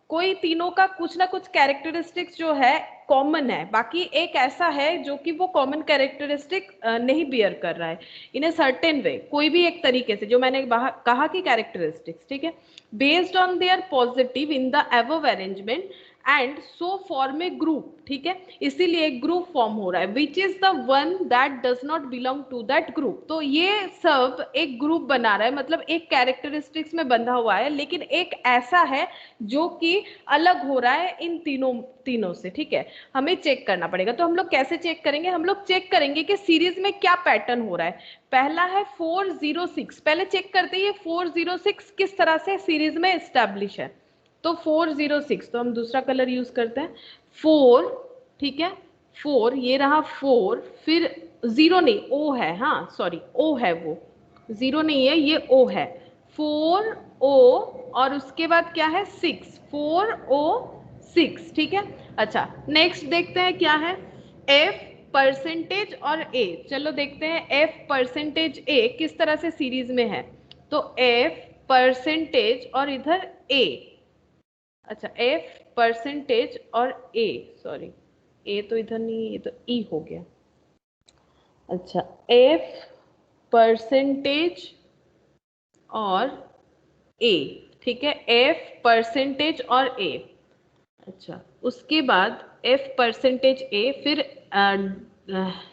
कोई तीनों का कुछ ना कुछ कैरेक्टरिस्टिक्स जो है कॉमन है, बाकी एक ऐसा है जो कि वो कॉमन कैरेक्टरिस्टिक नहीं बियर कर रहा है इन ए सर्टेन वे, कोई भी एक तरीके से, जो मैंने कहा कि कैरेक्टरिस्टिक्स, ठीक है, based on their positive in the above arrangement and so form a group, ठीक है, इसीलिए एक ग्रुप फॉर्म हो रहा है, which is the one that does not belong to that group. तो ये सब एक ग्रुप बना रहा है, मतलब एक कैरेक्टरिस्टिक्स में बंधा हुआ है, लेकिन एक ऐसा है जो कि अलग हो रहा है इन तीनों से, ठीक है। हमें चेक करना पड़ेगा, तो हम लोग कैसे चेक करेंगे? हम लोग चेक करेंगे कि सीरीज में क्या पैटर्न हो रहा है। पहला है 406, पहले चेक करते हैं ये 406 किस तरह से सीरीज में एस्टैब्लिश है। तो 406, तो हम दूसरा कलर यूज करते हैं 4, ठीक है, 4 ये रहा 4, फिर 0 नहीं O है, हाँ सॉरी O है, वो 0 नहीं है, ये O है, 4O और उसके बाद क्या है 6, 4O6, ठीक है। अच्छा, नेक्स्ट देखते हैं क्या है, F परसेंटेज और A। चलो देखते हैं F परसेंटेज A किस तरह से सीरीज में है। तो F परसेंटेज और इधर A, अच्छा F परसेंटेज और A, सॉरी A तो इधर नहीं, ये तो E हो गया। अच्छा, F परसेंटेज और A, ठीक है, F परसेंटेज और A। अच्छा, उसके बाद F परसेंटेज A, फिर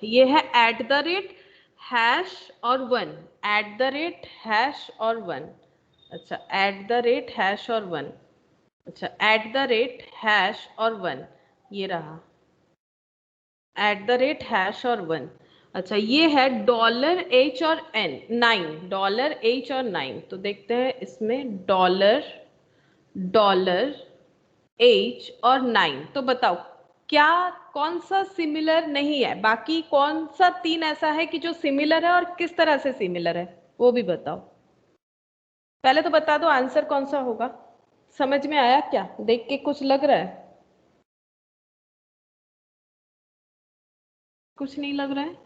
ये है @ और 1, @# और 1। अच्छा, @# और 1, अच्छा @ और 1, ये रहा @# और 1। अच्छा, ये है $H और $9, $H और 9। तो देखते हैं इसमें $H और 9, तो बताओ क्या कौन सा सिमिलर नहीं है, बाकी कौन सा 3 ऐसा है कि जो सिमिलर है और किस तरह से सिमिलर है, वो भी बताओ। पहले तो बता दो आंसर कौन सा होगा। समझ में आया क्या? देख के कुछ लग रहा है? कुछ नहीं लग रहा है?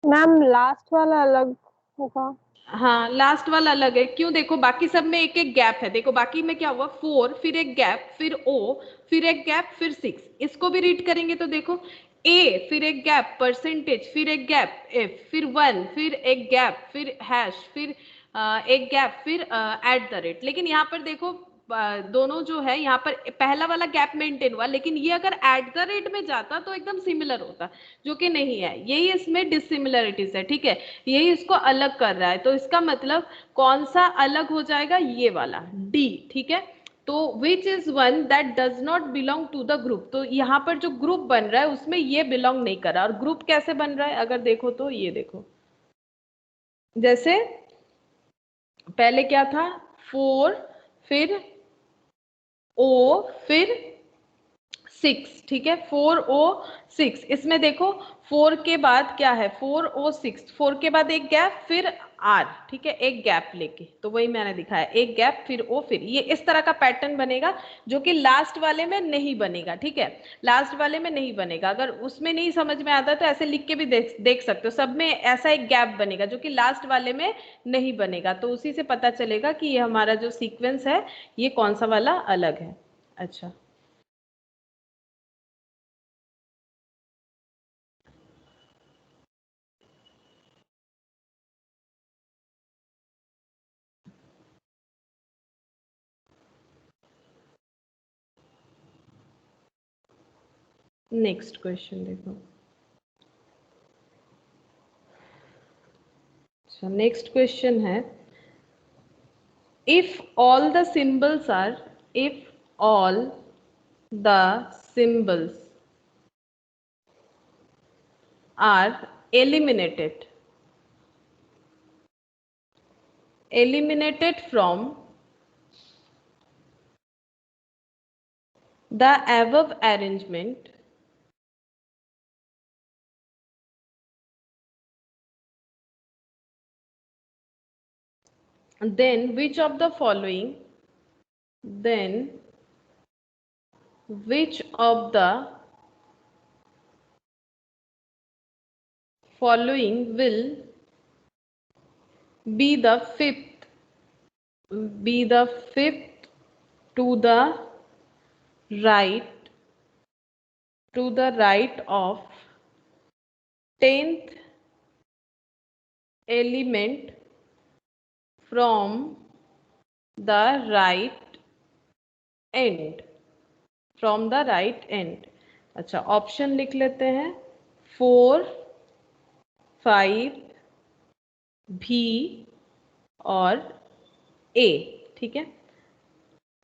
मैम लास्ट वाला अलग होगा। हाँ लास्ट वाला अलग है। क्यों? देखो बाकी सब में एक एक गैप है। देखो बाकी में क्या हुआ, 4 फिर एक गैप फिर O फिर एक गैप फिर 6। इसको भी रीड करेंगे तो देखो A फिर एक गैप परसेंटेज फिर एक गैप F फिर 1 फिर एक गैप फिर हैश फिर एक गैप फिर एट द रेट। लेकिन यहाँ पर देखो दोनों जो है यहाँ पर पहला वाला गैप मेंटेन हुआ, लेकिन ये अगर एट द रेट में जाता तो एकदम सिमिलर होता, जो कि नहीं है। यही इसमें डिसिमिलरिटीज है, ठीक है, यही इसको अलग कर रहा है। तो इसका मतलब कौन सा अलग हो जाएगा, ये वाला डी, ठीक है। तो which is one that does not belong to the group, तो यहाँ पर जो ग्रुप बन रहा है उसमें ये बिलोंग नहीं कर रहा। और ग्रुप कैसे बन रहा है अगर देखो तो ये देखो, जैसे पहले क्या था 4 फिर O फिर 6, ठीक है 4O6। इसमें देखो 4 के बाद क्या है 4O6, 4 के बाद एक गैप फिर R, ठीक है, एक गैप लेके, तो वही मैंने दिखाया, एक गैप फिर O फिर। ये इस तरह का पैटर्न बनेगा जो कि लास्ट वाले में नहीं बनेगा, ठीक है, लास्ट वाले में नहीं बनेगा। अगर उसमें नहीं समझ में आता तो ऐसे लिख के भी देख सकते हो। सब में ऐसा एक गैप बनेगा जो कि लास्ट वाले में नहीं बनेगा, तो उसी से पता चलेगा कि ये हमारा जो सीक्वेंस है ये कौन सा वाला अलग है। अच्छा नेक्स्ट क्वेश्चन देखो। अच्छा नेक्स्ट क्वेश्चन है, if all the symbols are eliminated from the above arrangement, then which of the following will be the fifth to the right of 10th element from the right end, अच्छा option लिख लेते हैं 4, 5, भी और A, ठीक है।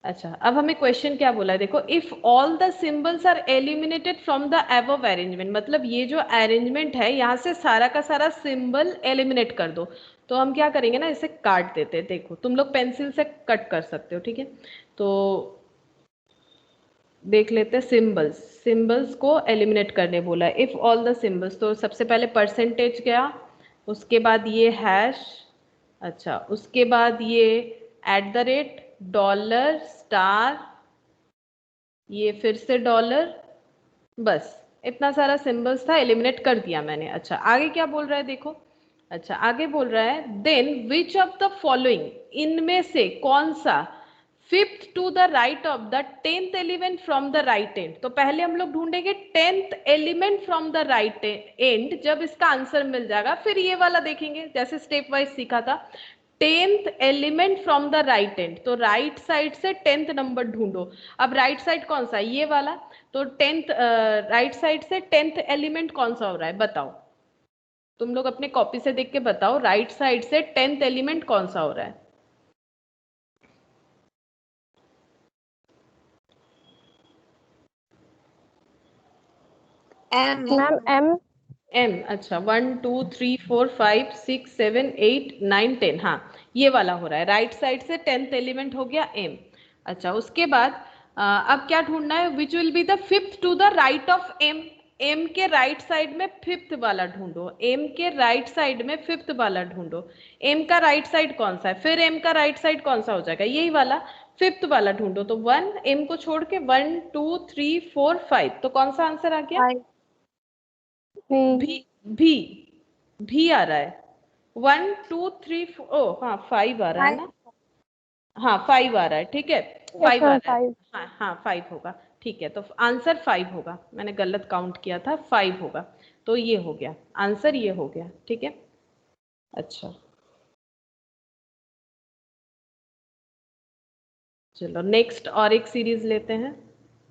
अच्छा अब हमें क्वेश्चन क्या बोला है देखो, if all the symbols are eliminated from the above arrangement, मतलब ये जो अरेंजमेंट है यहाँ से सारा का सारा सिंबल एलिमिनेट कर दो। तो हम क्या करेंगे ना, इसे काट देते हैं। देखो तुम लोग पेंसिल से कट कर सकते हो, ठीक है। तो देख लेते हैं सिंबल्स को एलिमिनेट करने बोला है। इफ ऑल द सिंबल्स, तो सबसे पहले परसेंटेज गया, उसके बाद ये हैश, अच्छा उसके बाद ये at the rate, dollar, star, ये फिर से डॉलर, बस इतना सारा सिंबल्स था, एलिमिनेट कर दिया मैंने। अच्छा आगे क्या बोल रहा है देखो, अच्छा आगे बोल रहा है then which of the following, इनमें से कौन सा, fifth to the right of the 10th element from the right end. तो पहले हम लोग ढूंढेंगे 10th element from the right end, जब इसका आंसर मिल जाएगा फिर ये वाला देखेंगे, जैसे स्टेप वाइज सीखा था। 10th element from the right end, तो राइट साइड से 10th नंबर ढूंढो। अब राइट साइड कौन सा, ये वाला, तो 10th राइट साइड से 10th एलिमेंट कौन सा हो रहा है बताओ, तुम लोग अपने कॉपी से देख के बताओ, राइट साइड से 10th एलिमेंट कौन सा हो रहा है। Ma'am M। एम, अच्छा 1 2 3 4 5 6 7 8 9 10, हाँ ये वाला हो रहा है, राइट साइड से 10th एलिमेंट हो गया एम। अच्छा उसके बाद अब क्या ढूंढना है, which will be the fifth to the right of M. M के राइट साइड में फिफ्थ वाला ढूंढो, एम के राइट साइड में फिफ्थ वाला ढूंढो। एम का राइट साइड कौन सा है, फिर एम का राइट साइड कौन सा हो जाएगा, यही वाला, फिफ्थ वाला ढूंढो, तो 1 m को छोड़ के 1 2 3 4 5, तो कौन सा आंसर आ गया? भी भी भी आ रहा है। 1 2 3 ओ हाँ 5 आ रहा है ना, हाँ 5 आ रहा है, ठीक है 5 आ रहा है, 5 हाँ हाँ 5 होगा, ठीक है, तो आंसर 5 होगा, मैंने गलत काउंट किया था, 5 होगा, तो ये हो गया आंसर, ये हो गया, ठीक है। अच्छा चलो नेक्स्ट और एक सीरीज लेते हैं,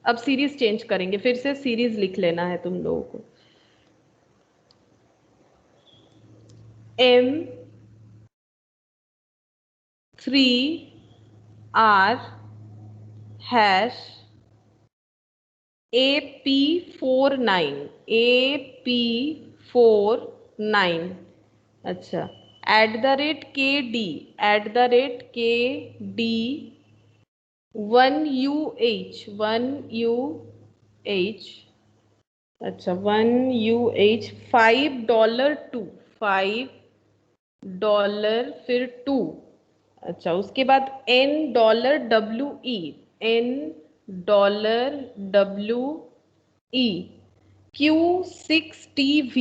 अब सीरीज चेंज करेंगे, फिर से सीरीज लिख लेना है तुम लोगों को। M3R हैश AP49 AP49, अच्छा @KD 1UH अच्छा 1UH $5 फिर 2, अच्छा उसके बाद $N Q6TV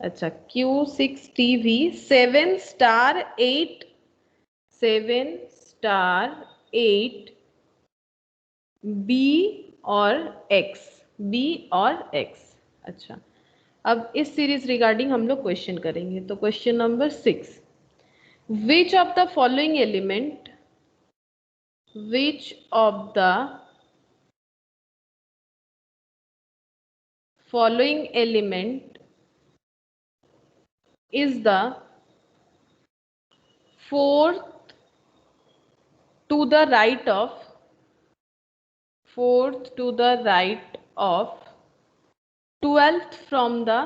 अच्छा Q6TV 7*8 बी और एक्स। अच्छा अब इस सीरीज रिगार्डिंग हम लोग क्वेश्चन करेंगे, तो question number 6, which of the following element is the fourth to the right of 12th from the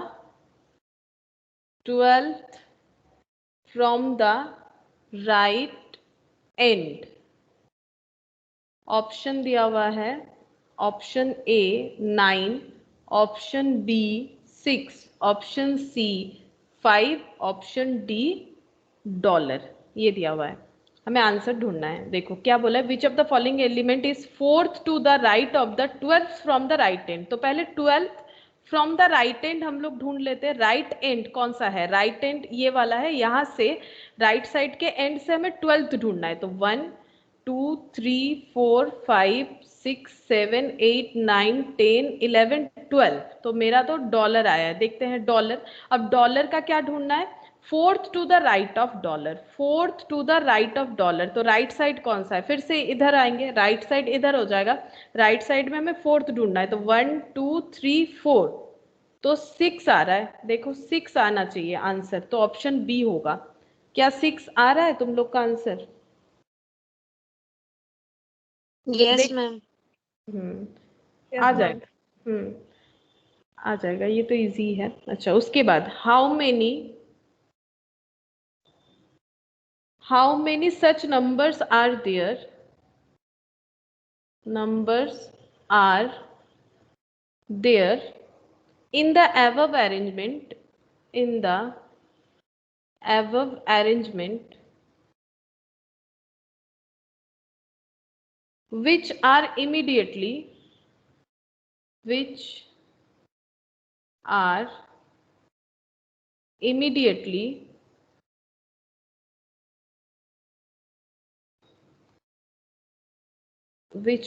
right end। Option दिया हुआ है, option A 9, option B 6, option C 5, option D $, ये दिया हुआ है, हमें आंसर ढूंढना है। देखो क्या बोला है, which of the following element is fourth to the right of the 12th from the right end, तो पहले 12th from the right and हम लोग ढूंढ लेते हैं। राइट एंड कौन सा है, राइट एंड ये वाला है, यहाँ से राइट साइड के एंड से हमें 12th ढूंढना है, तो 1 2 3 4 5 6 7 8 9 10 11 12, तो मेरा तो $, आया है, देखते हैं $। अब $, का क्या ढूंढना है, fourth to the right of $, fourth to the right of $, तो राइट साइड कौन सा है, फिर से इधर आएंगे, राइट साइड इधर हो जाएगा, राइट साइड में हमें फोर्थ ढूंढना है, तो 1 2 3 4, तो 6 आ रहा है, देखो 6 आना चाहिए आंसर, तो ऑप्शन बी होगा। क्या 6 आ रहा है तुम लोग का आंसर? Yes ma'am. आ जाएगा, आ जाएगा, ये तो इजी है। अच्छा उसके बाद how many such numbers are there in the above arrangement which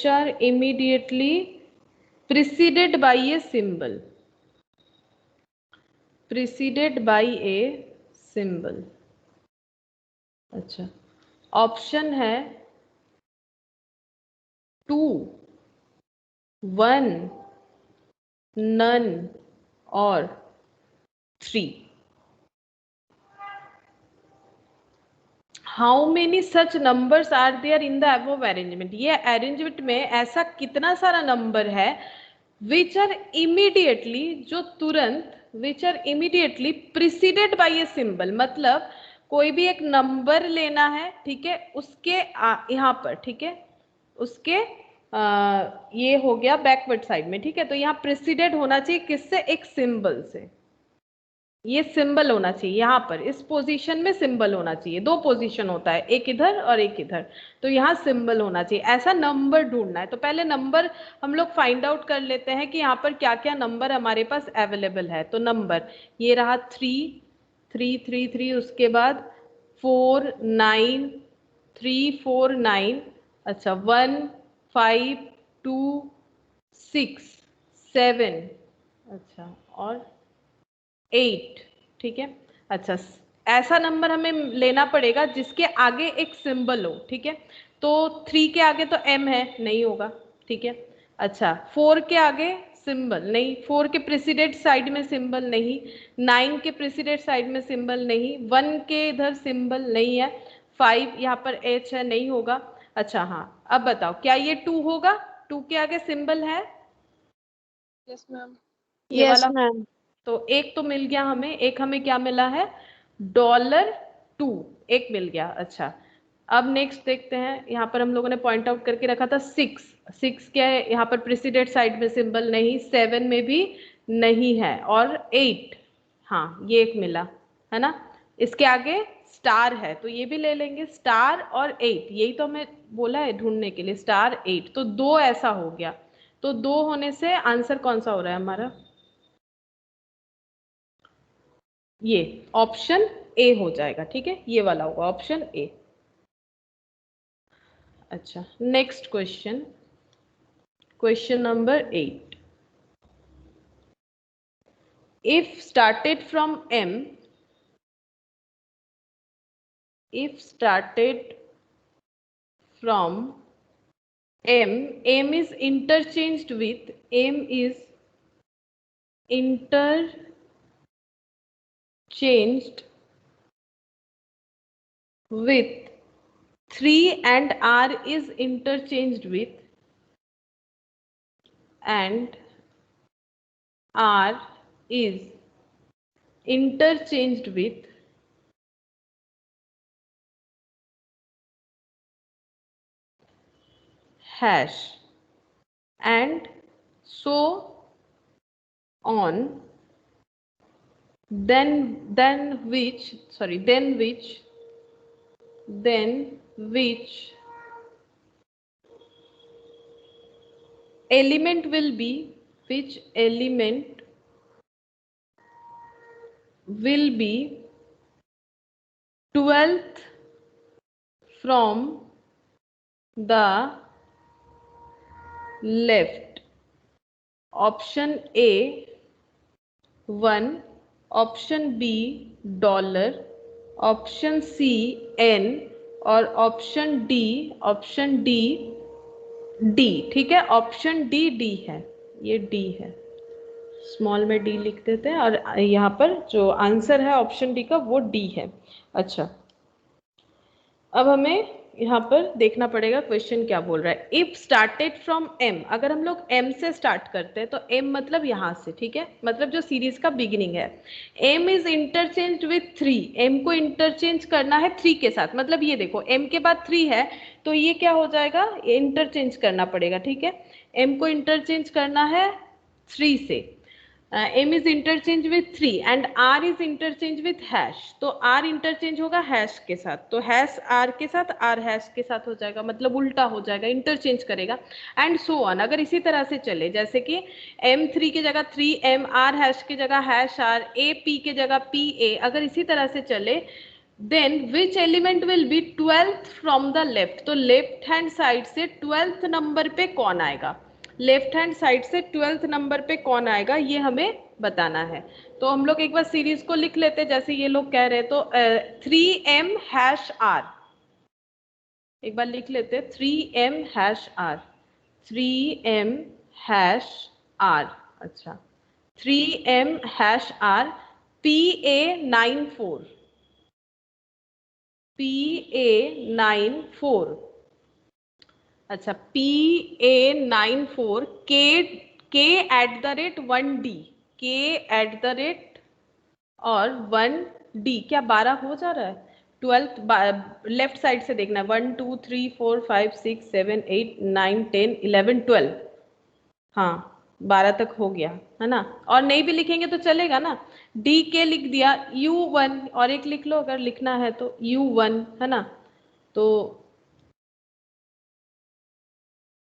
are immediately preceded by a symbol, अच्छा ऑप्शन है 2 1 none और 3। How many such numbers are there in the above arrangement, ये अरेंजमेंट में ऐसा कितना सारा नंबर है विच are immediately, जो तुरंत, which are immediately preceded by a symbol, मतलब कोई भी एक नंबर लेना है, ठीक है, उसके यहाँ पर, ठीक है, उसके ये हो गया बैकवर्ड साइड में, ठीक है, तो यहाँ प्रिसीडेड होना चाहिए किससे, एक सिंबल से, ये सिंबल होना चाहिए यहाँ पर, इस पोजीशन में सिंबल होना चाहिए। दो पोजीशन होता है, एक इधर और एक इधर, तो यहाँ सिंबल होना चाहिए। ऐसा नंबर ढूंढना है। तो पहले नंबर हम लोग फाइंड आउट कर लेते हैं कि यहाँ पर क्या क्या नंबर हमारे पास अवेलेबल है। तो नंबर ये रहा 3 3 3 3, उसके बाद 4 9 3 4 9, अच्छा 1 5 2 6 7, अच्छा और 8, ठीक है। अच्छा, ऐसा नंबर हमें लेना पड़ेगा जिसके आगे एक सिंबल हो, ठीक है। तो 3 के आगे तो M है, नहीं होगा, ठीक है। अच्छा 4 के आगे सिंबल नहीं, 4 के प्रेसिडेंट साइड में सिंबल नहीं, 9 के प्रेसिडेंट साइड में सिंबल नहीं, 1 के इधर सिंबल नहीं है, 5 यहाँ पर H है, नहीं होगा। अच्छा हाँ, अब बताओ क्या ये 2 होगा? 2 के आगे सिंबल है? Yes ma'am. ये यस वाला। मैम। तो एक तो मिल गया हमें, एक हमें क्या मिला है? $2, एक मिल गया। अच्छा अब नेक्स्ट देखते हैं, यहाँ पर हम लोगों ने पॉइंट आउट करके रखा था 6, 6 क्या है? यहाँ पर प्रेसिडेंट साइड में सिंबल नहीं, 7 में भी नहीं है, और 8, हाँ ये एक मिला है ना। इसके आगे स्टार है, तो ये भी ले लेंगे, स्टार और 8, यही तो हमें बोला है ढूंढने के लिए, स्टार 8, तो 2 ऐसा हो गया। तो 2 होने से आंसर कौन सा हो रहा है हमारा? ये ऑप्शन ए हो जाएगा, ठीक है, ये वाला होगा ऑप्शन ए। अच्छा next question, question number 8। If started from m, if started from m is interchanged with, m is interchanged with 3 and r is interchanged with, and r is interchanged with hash, and so on, then which element will be, which element will be 12th from the left? Option A 1, option B $, option C n, और option D D, ठीक है। Option D है, ये D है, small में D लिख देते हैं, और यहाँ पर जो आंसर है ऑप्शन डी का वो डी है। अच्छा अब हमें यहाँ पर देखना पड़ेगा क्वेश्चन क्या बोल रहा है। इफ स्टार्टेड फ्रॉम m, अगर हम लोग m से स्टार्ट करते हैं तो m मतलब यहाँ से, ठीक है, मतलब जो सीरीज का बिगिनिंग है। m is interchange with 3, m को इंटरचेंज करना है 3 के साथ, मतलब ये देखो m के बाद 3 है, तो ये क्या हो जाएगा? इंटरचेंज करना पड़ेगा, ठीक है। m को इंटरचेंज करना है 3 से, m is interchange with 3 and r is interchange with hash, तो r इंटरचेंज होगा हैश के साथ, तो हैश r के साथ, r हैश के साथ हो जाएगा, मतलब उल्टा हो जाएगा, इंटरचेंज करेगा, एंड सो ऑन। अगर इसी तरह से चले, जैसे कि m3 की जगह 3m, r हैश की जगह हैश r, a p की जगह p a, अगर इसी तरह से चले, then which element will be 12th from the left, तो लेफ्ट हैंड साइड से 12th नंबर पे कौन आएगा? लेफ्ट हैंड साइड से 12th नंबर पे कौन आएगा, ये हमें बताना है। तो हम लोग एक बार सीरीज को लिख लेते हैं, जैसे ये लोग कह रहे हैं, तो 3m हैश r, एक बार लिख लेते हैं, 3m hash r, 3m hash r, अच्छा 3m hash r, PA94, PA94, अच्छा PA94, K@1D, K@ और 1D, क्या 12 हो जा रहा है? 12 लेफ्ट साइड से देखना है, 1 2 3 4 5 6 7 8 9 10 11 12, हाँ 12 तक हो गया है ना, और नहीं भी लिखेंगे तो चलेगा ना। डी के लिख दिया, U1 और एक लिख लो अगर लिखना है तो U1 है ना, तो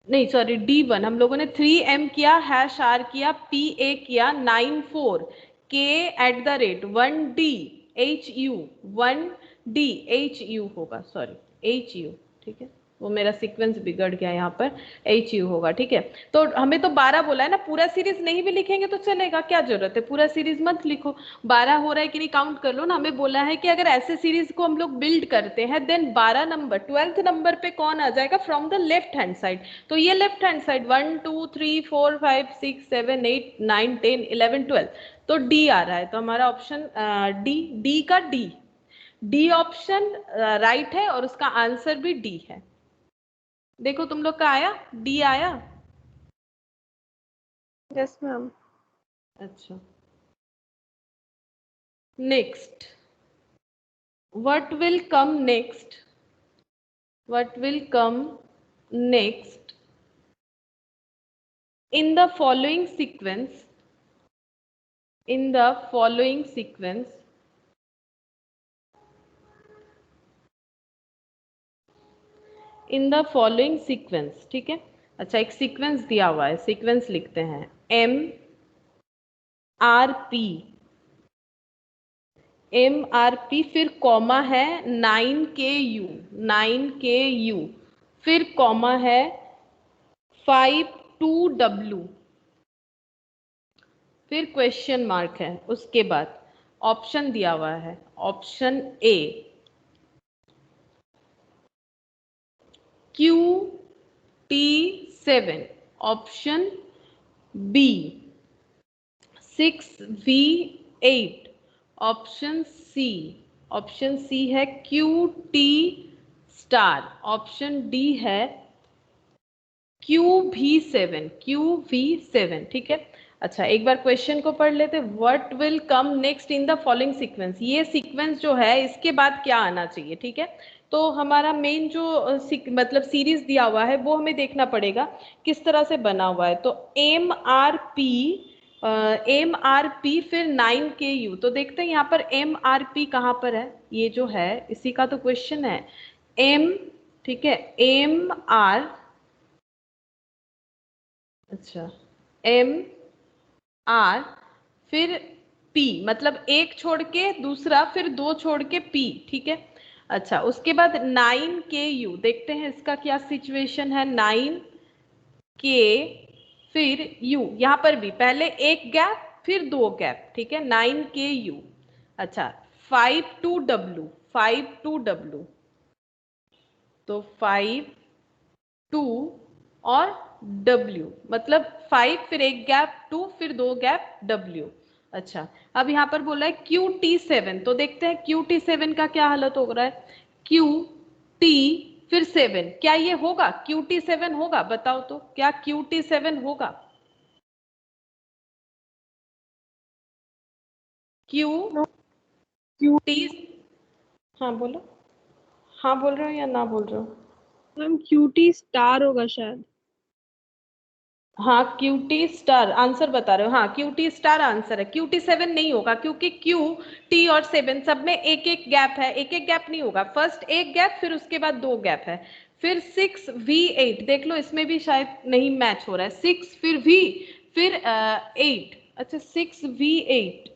नहीं सॉरी D1 हम लोगों ने 3M किया, #R किया, PA किया, 94 K @1DHU 1DHU होगा, सॉरी HU, ठीक है, वो मेरा सीक्वेंस बिगड़ गया यहाँ पर, HU होगा, ठीक है। तो हमें तो 12 बोला है ना, पूरा सीरीज नहीं भी लिखेंगे तो चलेगा, क्या जरूरत है, पूरा सीरीज मत लिखो, 12 हो रहा है कि नहीं काउंट कर लो ना। हमें बोला है कि अगर ऐसे सीरीज को हम लोग बिल्ड करते हैं देन 12 नंबर 12th नंबर पे कौन आ जाएगा, from the left hand side. तो ये लेफ्ट हैंड साइड 1 2 3 4 5 6 7 8 9 10 11 12, तो डी आ रहा है, तो हमारा ऑप्शन डी का डी ऑप्शन राइट है और उसका आंसर भी डी है। देखो तुम लोग का आया, डी आया। Yes ma'am. अच्छा, next, what will come next, what will come next in the following sequence, in the following sequence, in the following sequence, ठीक है। अच्छा, एक सीक्वेंस दिया हुआ है, सीक्वेंस लिखते हैं MRP, फिर कॉमा है 9KU, फिर कॉमा है 52W, फिर क्वेश्चन मार्क है, उसके बाद ऑप्शन दिया हुआ है, option A QT7, option B 6V8, option C है QT स्टार, ऑप्शन डी है QV7, ठीक है। अच्छा, एक बार क्वेश्चन को पढ़ लेते, what will come next in the following sequence, ये सीक्वेंस जो है इसके बाद क्या आना चाहिए, ठीक है। तो हमारा मेन जो मतलब सीरीज दिया हुआ है वो हमें देखना पड़ेगा किस तरह से बना हुआ है। तो MRP फिर 9KU, तो देखते हैं यहाँ पर MRP कहाँ पर है, ये जो है इसी का तो क्वेश्चन है, ठीक है, MR, अच्छा MR फिर P, मतलब एक छोड़ के दूसरा, फिर दो छोड़ के P, ठीक है। अच्छा, उसके बाद 9KU, देखते हैं इसका क्या सिचुएशन है, 9K फिर U, यहाँ पर भी पहले एक गैप फिर दो गैप, ठीक है, 9KU। अच्छा, 52W, तो 5 2 और W, मतलब 5 फिर एक गैप 2 फिर दो गैप W। अच्छा, अब यहाँ पर बोला है QT7, तो देखते हैं QT7 का क्या हालत हो रहा है, QT फिर 7, क्या ये होगा, QT7 होगा, बताओ तो क्या QT7 होगा, QT, हाँ बोलो, हाँ बोल रहे हो या ना बोल रहे हो, मैम QT स्टार होगा शायद। हाँ QT स्टार आंसर बता रहे हो, हाँ QT स्टार आंसर है, QT7 नहीं होगा क्योंकि Q T और 7 सब में एक एक गैप है, एक एक गैप नहीं होगा, फर्स्ट एक गैप फिर उसके बाद दो गैप है, फिर 6V8, देख लो इसमें भी शायद नहीं मैच हो रहा है, 6 फिर V फिर 8, अच्छा 6V8,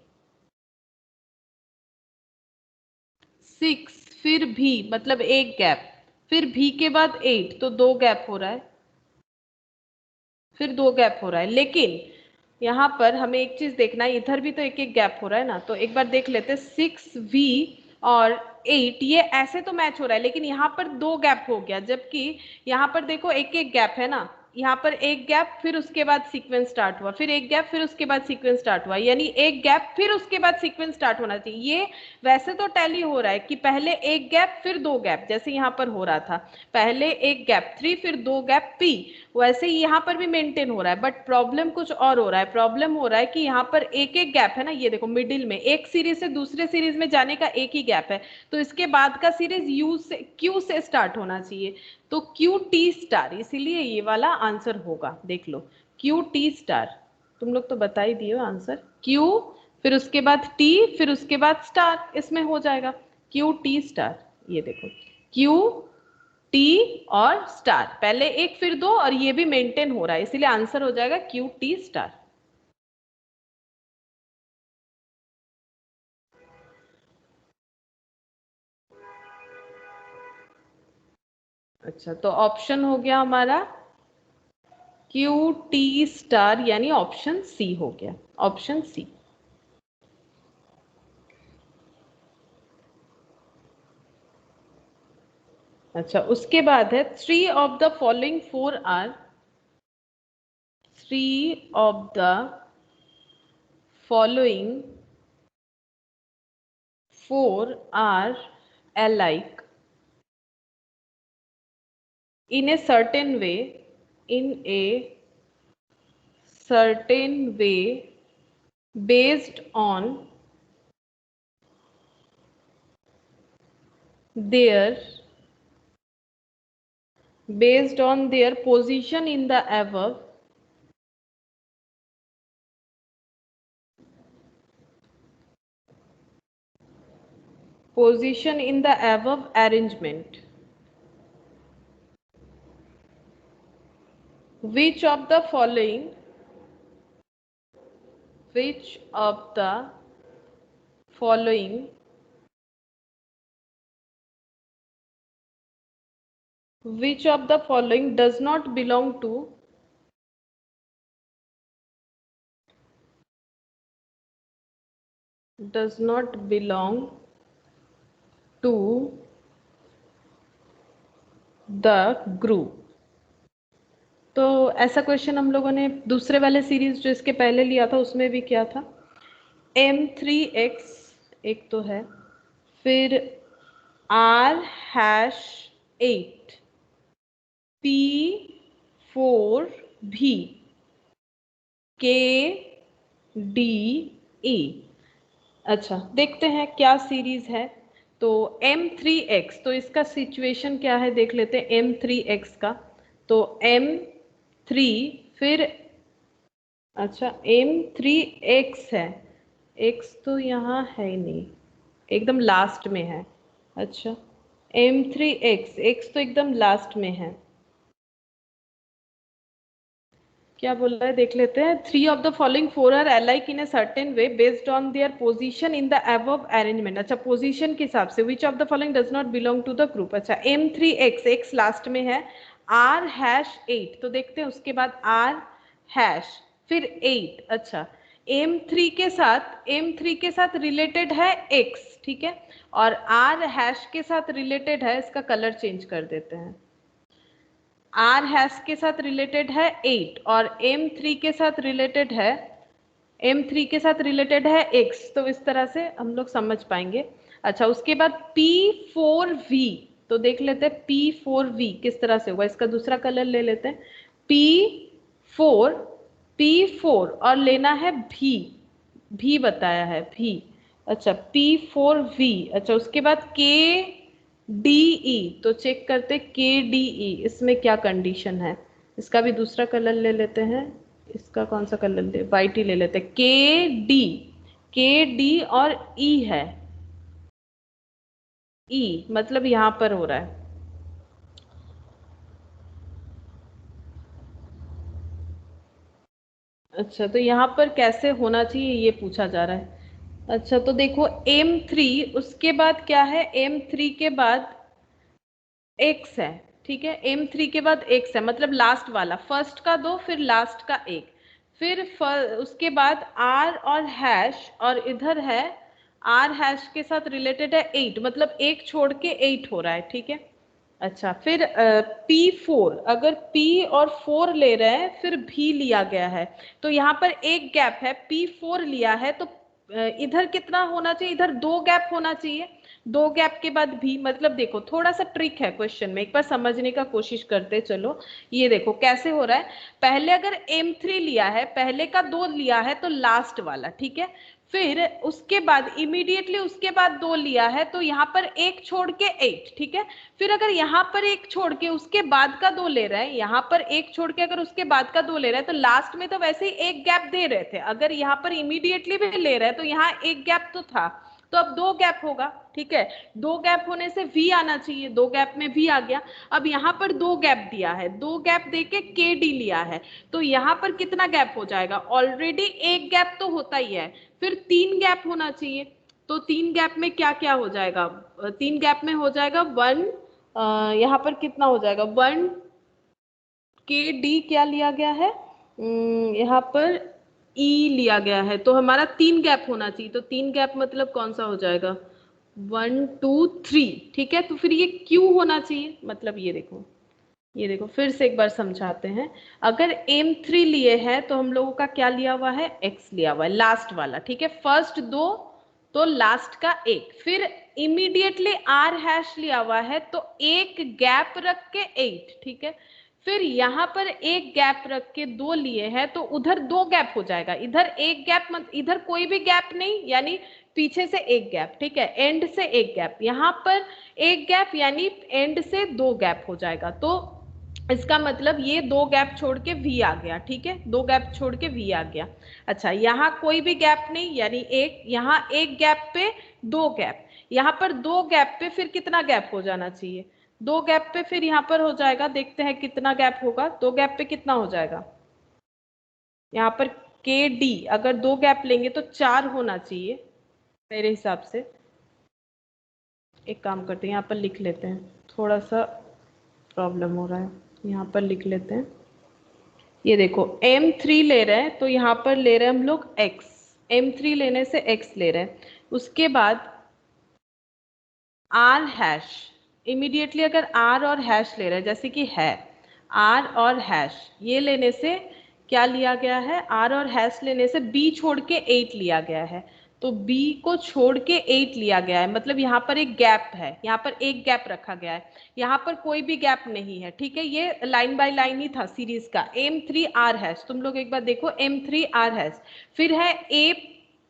6 फिर V मतलब एक गैप, फिर V के बाद 8, तो दो गैप हो रहा है, फिर दो गैप हो रहा है, लेकिन यहाँ पर हमें एक चीज देखना है, इधर भी तो एक एक गैप हो रहा है ना, तो एक बार देख लेते, 6V और 8 ये ऐसे तो मैच हो रहा है, लेकिन यहाँ पर दो गैप हो गया, जबकि यहाँ पर देखो एक एक गैप है ना, यहाँ पर एक गैप फिर उसके बाद सीक्वेंस स्टार्ट हुआ, फिर एक गैप फिर उसके बाद सीक्वेंस स्टार्ट हुआ, यानी एक गैप फिर उसके बाद सीक्वेंस स्टार्ट होना चाहिए। ये वैसे तो टैली हो रहा है कि पहले एक गैप फिर दो गैप, जैसे यहाँ पर हो रहा था, पहले एक गैप 3 फिर दो गैप P, वैसे ही यहाँ पर भी मेंटेन हो रहा है, बट प्रॉब्लम कुछ और हो रहा है, प्रॉब्लम हो रहा है कि यहाँ पर एक एक गैप है ना, ये देखो मिडिल में एक सीरीज से दूसरे सीरीज में जाने का एक ही गैप है, तो इसके बाद का सीरीज U से Q से स्टार्ट होना चाहिए, तो क्यू टी स्टार, इसीलिए ये वाला आंसर होगा। देख लो क्यू टी स्टार, तुम लोग तो बता ही दिए आंसर। क्यू फिर उसके बाद टी फिर उसके बाद स्टार, इसमें हो जाएगा क्यू टी स्टार। ये देखो क्यू टी और स्टार, पहले एक फिर दो और ये भी मेंटेन हो रहा है, इसीलिए आंसर हो जाएगा क्यू टी स्टार। अच्छा, तो ऑप्शन हो गया हमारा क्यू टी स्टार, यानी ऑप्शन सी हो गया, ऑप्शन सी। अच्छा, उसके बाद है three of the following four are, three of the following four are alike in a certain way, in a certain way based on their position in the above arrangement. Which of the following does not belong to the group? तो ऐसा question हम लोगों ने दूसरे वाले series जो इसके पहले लिया था उसमें भी किया था। M3X एक तो है, फिर R#8 P4V KDE। अच्छा, देखते हैं क्या सीरीज है। तो M3X, तो इसका सिचुएशन क्या है देख लेते हैं M3X का। तो M3 फिर, अच्छा M3X है, X तो यहाँ है ही नहीं, एकदम लास्ट में है। अच्छा M3X, X तो एकदम लास्ट में है। क्या बोल रहा है देख लेते हैं। Three of the following four are alike in a certain way based on their position in the above arrangement. अच्छा, पोजीशन के हिसाब से। Which of the following does not belong to the group. अच्छा M3X, X लास्ट में है, R#8, तो देखते हैं उसके बाद R# फिर 8। अच्छा M3 के साथ रिलेटेड है X, ठीक है, और R# के साथ रिलेटेड है, इसका कलर चेंज कर देते हैं, R# के साथ रिलेटेड है 8 और M3 के साथ रिलेटेड है X, तो इस तरह से हम लोग समझ पाएंगे। अच्छा, उसके बाद P4V, तो देख लेते हैं P4V किस तरह से हुआ, इसका दूसरा कलर ले लेते हैं। P4 और लेना है भी बताया है भी। अच्छा P4V। अच्छा, उसके बाद KDE, तो चेक करते KDE इसमें क्या कंडीशन है, इसका भी दूसरा कलर ले लेते हैं। इसका कौन सा कलर ले, वाइट ही ले लेते हैं। KD और E है, E मतलब यहां पर हो रहा है। अच्छा, तो यहाँ पर कैसे होना चाहिए ये पूछा जा रहा है। अच्छा, तो देखो M3, उसके बाद क्या है, M3 के बाद X है, ठीक है, M3 के बाद X है, मतलब लास्ट वाला, फर्स्ट का 2 फिर लास्ट का 1, फिर उसके बाद R और हैश, और इधर है R# के साथ रिलेटेड है 8, मतलब 1 छोड़ के 8 हो रहा है, ठीक है। अच्छा, फिर P4, अगर P और 4 ले रहे हैं फिर भी लिया गया है, तो यहाँ पर एक गैप है, P4 लिया है, तो इधर कितना होना चाहिए, इधर 2 गैप होना चाहिए, 2 गैप के बाद भी, मतलब देखो थोड़ा सा ट्रिक है क्वेश्चन में, एक बार समझने का कोशिश करते चलो। ये देखो कैसे हो रहा है, पहले अगर M3 लिया है, पहले का 2 लिया है तो लास्ट वाला, ठीक है, फिर उसके बाद इमीडिएटली उसके बाद 2 लिया है तो यहाँ पर 1 छोड़ के 8, ठीक है। फिर अगर यहाँ पर 1 छोड़ के उसके बाद का 2 ले रहे हैं, यहाँ पर 1 छोड़ के अगर उसके बाद का 2 ले रहे हैं, तो लास्ट में तो वैसे ही 1 गैप दे रहे थे। अगर यहाँ पर इमीडिएटली भी ले रहे हैं तो यहाँ 1 गैप तो था, तो अब 2 गैप होगा, ठीक है। 2 गैप होने से v आना चाहिए, 2 गैप में v आ गया। अब यहाँ पर 2 गैप दिया है, 2 गैप देके kd लिया है, तो यहाँ पर कितना गैप हो जाएगा? ऑलरेडी 1 गैप तो होता ही है, फिर 3 गैप होना चाहिए। तो 3 गैप में क्या क्या हो जाएगा? 3 गैप में हो जाएगा 1, यहाँ पर कितना हो जाएगा? 1 kd क्या लिया गया है? यहाँ पर E लिया गया है, तो हमारा 3 गैप होना चाहिए। तो 3 गैप मतलब कौन सा हो जाएगा? 1 2 3, ठीक है। तो फिर ये Q होना चाहिए, मतलब ये देखो फिर से एक बार समझाते हैं। अगर M3 लिए हैं तो हम लोगों का क्या लिया हुआ है? X लिया हुआ है, लास्ट वाला, ठीक है। फर्स्ट 2 तो लास्ट का 1, फिर इमीडिएटली R हैश लिया हुआ है तो 1 गैप रख के 8, ठीक है। फिर यहाँ पर 1 गैप रख के 2 लिए हैं तो उधर 2 गैप हो जाएगा, इधर 1 गैप मत, इधर कोई भी गैप नहीं, यानी पीछे से 1 गैप, ठीक है। एंड से 1 गैप, यहाँ पर 1 गैप यानी एंड से 2 गैप हो जाएगा। तो इसका मतलब ये 2 गैप छोड़ के v आ गया, ठीक है। 2 गैप छोड़ के v आ गया। अच्छा, यहाँ कोई भी गैप नहीं, यानी 1, यहाँ 1 गैप पे 2 गैप, यहाँ पर 2 गैप पे फिर कितना गैप हो जाना चाहिए? 2 गैप पे फिर यहाँ पर हो जाएगा, देखते हैं कितना गैप होगा। 2 गैप पे कितना हो जाएगा? यहाँ पर kd अगर 2 गैप लेंगे तो 4 होना चाहिए मेरे हिसाब से। एक काम करते हैं, यहाँ पर लिख लेते हैं, थोड़ा सा प्रॉब्लम हो रहा है, यहाँ पर लिख लेते हैं। ये देखो M3 ले रहे हैं तो यहाँ पर ले रहे हैं हम लोग X, M3 लेने से X ले रहे हैं। उसके बाद R हैश, इमीडिएटली अगर R और हैश ले रहे हैं, जैसे कि है R और हैश, ये लेने से क्या लिया गया है? R और हैश लेने से B छोड़ के 8 लिया गया है, तो B को छोड़ के 8 लिया गया है, मतलब यहाँ पर एक गैप है, यहाँ पर एक गैप रखा गया है, यहाँ पर कोई भी गैप नहीं है, ठीक है। ये लाइन बाय लाइन ही था सीरीज का। M3 R हैश, तुम लोग एक बार देखो, M3 R हैश, फिर है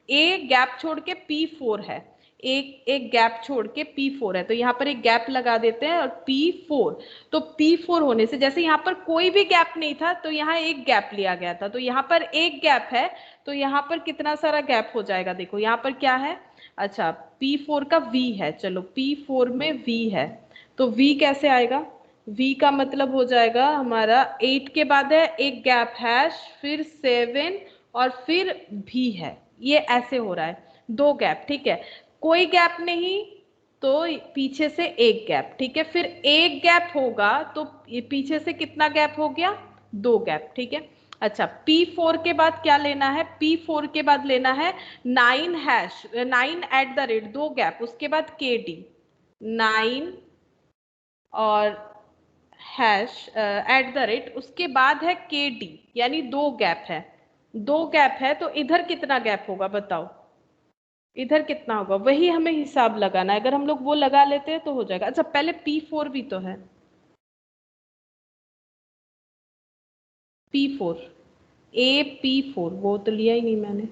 A गैप छोड़ के P4 है, एक गैप छोड़ के P4 है, तो यहाँ पर एक गैप लगा देते हैं और P4, तो P4 होने से जैसे यहाँ पर कोई भी गैप नहीं था तो यहाँ एक गैप लिया गया था, तो यहाँ पर एक गैप है, तो यहाँ पर कितना सारा गैप हो जाएगा? देखो यहाँ पर क्या है? अच्छा, P4 का V है, चलो P4 में V है, तो V कैसे आएगा? V का मतलब हो जाएगा हमारा 8 के बाद है एक गैप हैश, फिर 7 और फिर V है, ये ऐसे हो रहा है, 2 गैप, ठीक है। कोई गैप नहीं तो पीछे से एक गैप, ठीक है। फिर एक गैप होगा तो पीछे से कितना गैप हो गया? 2 गैप, ठीक है। अच्छा, P4 के बाद क्या लेना है? P4 के बाद लेना है 9 hash, 9 at the rate, 2 gap, उसके बाद kd, 9 और हैश एट द रेट, उसके बाद है kd, यानी 2 गैप है, 2 गैप है, तो इधर कितना गैप होगा बताओ? इधर कितना होगा? वही हमें हिसाब लगाना है, अगर हम लोग वो लगा लेते हैं तो हो जाएगा। अच्छा, पहले P4 भी तो है, P4 P4 वो तो लिया ही नहीं मैंने।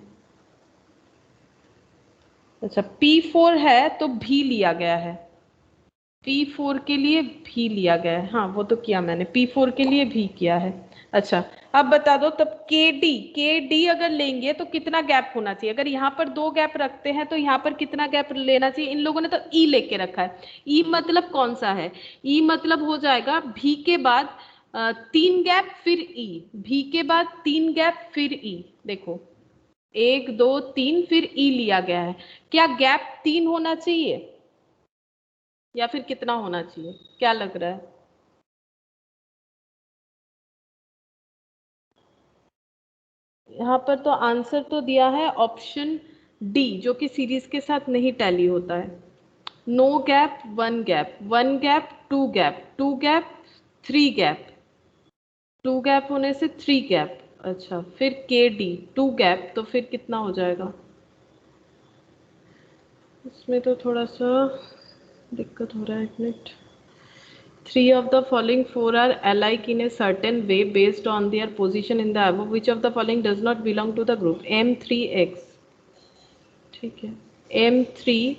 अच्छा, P4 है तो भी लिया गया है, P4 के लिए भी लिया गया है, हाँ वो तो किया मैंने, P4 के लिए भी किया है। अच्छा, अब बता दो तब KD अगर लेंगे तो कितना गैप होना चाहिए? अगर यहाँ पर 2 गैप रखते हैं तो यहाँ पर कितना गैप लेना चाहिए? इन लोगों ने तो E लेके रखा है, E मतलब कौन सा है? E मतलब हो जाएगा V के बाद 3 गैप फिर E, V के बाद 3 गैप फिर E, देखो 1 2 3 फिर E लिया गया है। क्या गैप 3 होना चाहिए या फिर कितना होना चाहिए? क्या लग रहा है? यहाँ पर तो आंसर तो दिया है ऑप्शन डी, जो कि सीरीज के साथ नहीं टैली होता है। No gap, 1 gap, 1 gap, 2 gap, 2 gap, 3 gap, 2 gap होने से 3 गैप। अच्छा, फिर KD 2 गैप, तो फिर कितना हो जाएगा? इसमें तो थोड़ा सा दिक्कत हो रहा है, एक minute. 3 of the following 4 are alike in a certain way based on their position in the above. Which of the following does not belong to the group? M3X. ठीक है, M3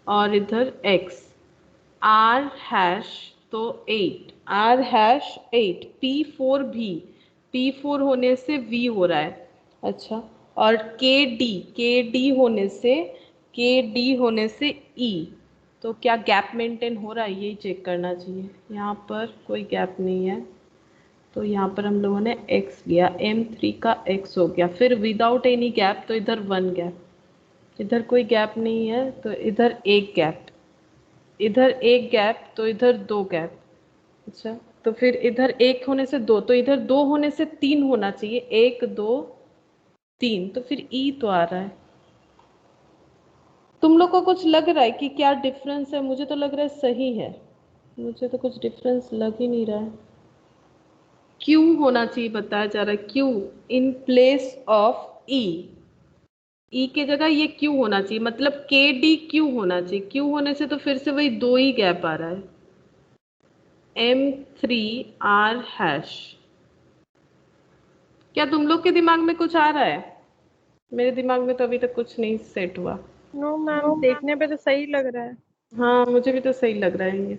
और इधर X, R हैश तो 8, R hash 8, P4 भी, P4 होने से V हो रहा है। अच्छा, और KD होने से E, तो क्या गैप मेंटेन हो रहा है, यही चेक करना चाहिए। यहाँ पर कोई गैप नहीं है, तो यहाँ पर हम लोगों ने x लिया, M3 का x हो गया। फिर विदाउट एनी गैप, तो इधर 1 गैप, इधर कोई गैप नहीं है, तो इधर एक गैप, इधर एक गैप, तो इधर 2 गैप। अच्छा, तो फिर इधर 1 होने से 2, तो इधर 2 होने से 3 होना चाहिए, 1 2 3, तो फिर E तो आ रहा है। तुम लोग को कुछ लग रहा है कि क्या डिफरेंस है? मुझे तो लग रहा है सही है, मुझे तो कुछ डिफरेंस लग ही नहीं रहा है। Q होना चाहिए, बताया जा रहा है Q in place of E, E की जगह ये Q होना चाहिए, मतलब KDQ होना चाहिए। Q होने से तो फिर से वही 2 ही गैप आ रहा है, M3R हैश। क्या तुम लोग के दिमाग में कुछ आ रहा है? मेरे दिमाग में तो अभी तक कुछ नहीं सेट हुआ। नो मैम, देखने पे तो सही लग रहा है। हाँ, मुझे भी तो सही लग रहा है ये।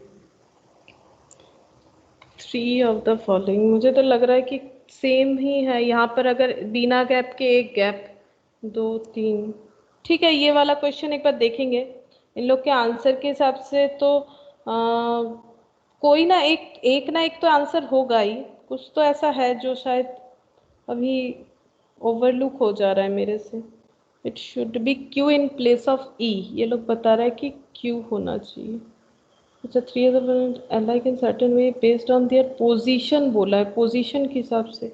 3 ऑफ द फॉलोइंग, मुझे तो लग रहा है कि सेम ही है। यहाँ पर अगर बिना गैप के एक गैप, 2 3, ठीक है। ये वाला क्वेश्चन एक बार देखेंगे इन लोग के आंसर के हिसाब से, तो कोई ना एक तो आंसर होगा ही, कुछ तो ऐसा है जो शायद अभी ओवरलुक हो जा रहा है मेरे से। It should be Q in place of E, ये लोग बता रहा है कि Q होना चाहिए। अच्छा, 3 alike in certain way based on their position बोला है, पोजीशन के हिसाब से।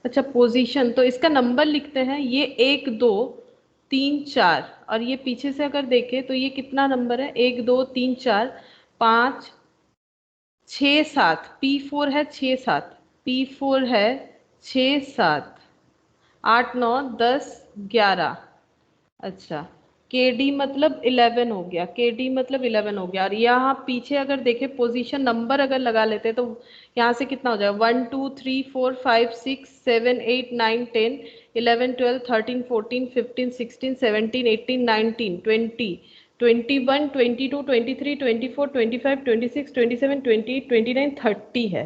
अच्छा, पोजीशन, तो इसका नंबर लिखते हैं, ये 1 2 3 4, और ये पीछे से अगर देखें तो ये कितना नंबर है, 1 2 3 4 5 6 7, P4 है 6 7, P4 है 6 7 8 9 10 11। अच्छा, KD मतलब 11 हो गया, KD मतलब 11 हो गया। और यहाँ पीछे अगर देखें पोजीशन नंबर अगर लगा लेते हैं, तो यहाँ से कितना हो जाएगा, 1 2 3 4 5 6 7 8 9 10 11 12 13 14 15 16 17 18 19 20 21 22 23 24 25 26 27 28 29 30 है,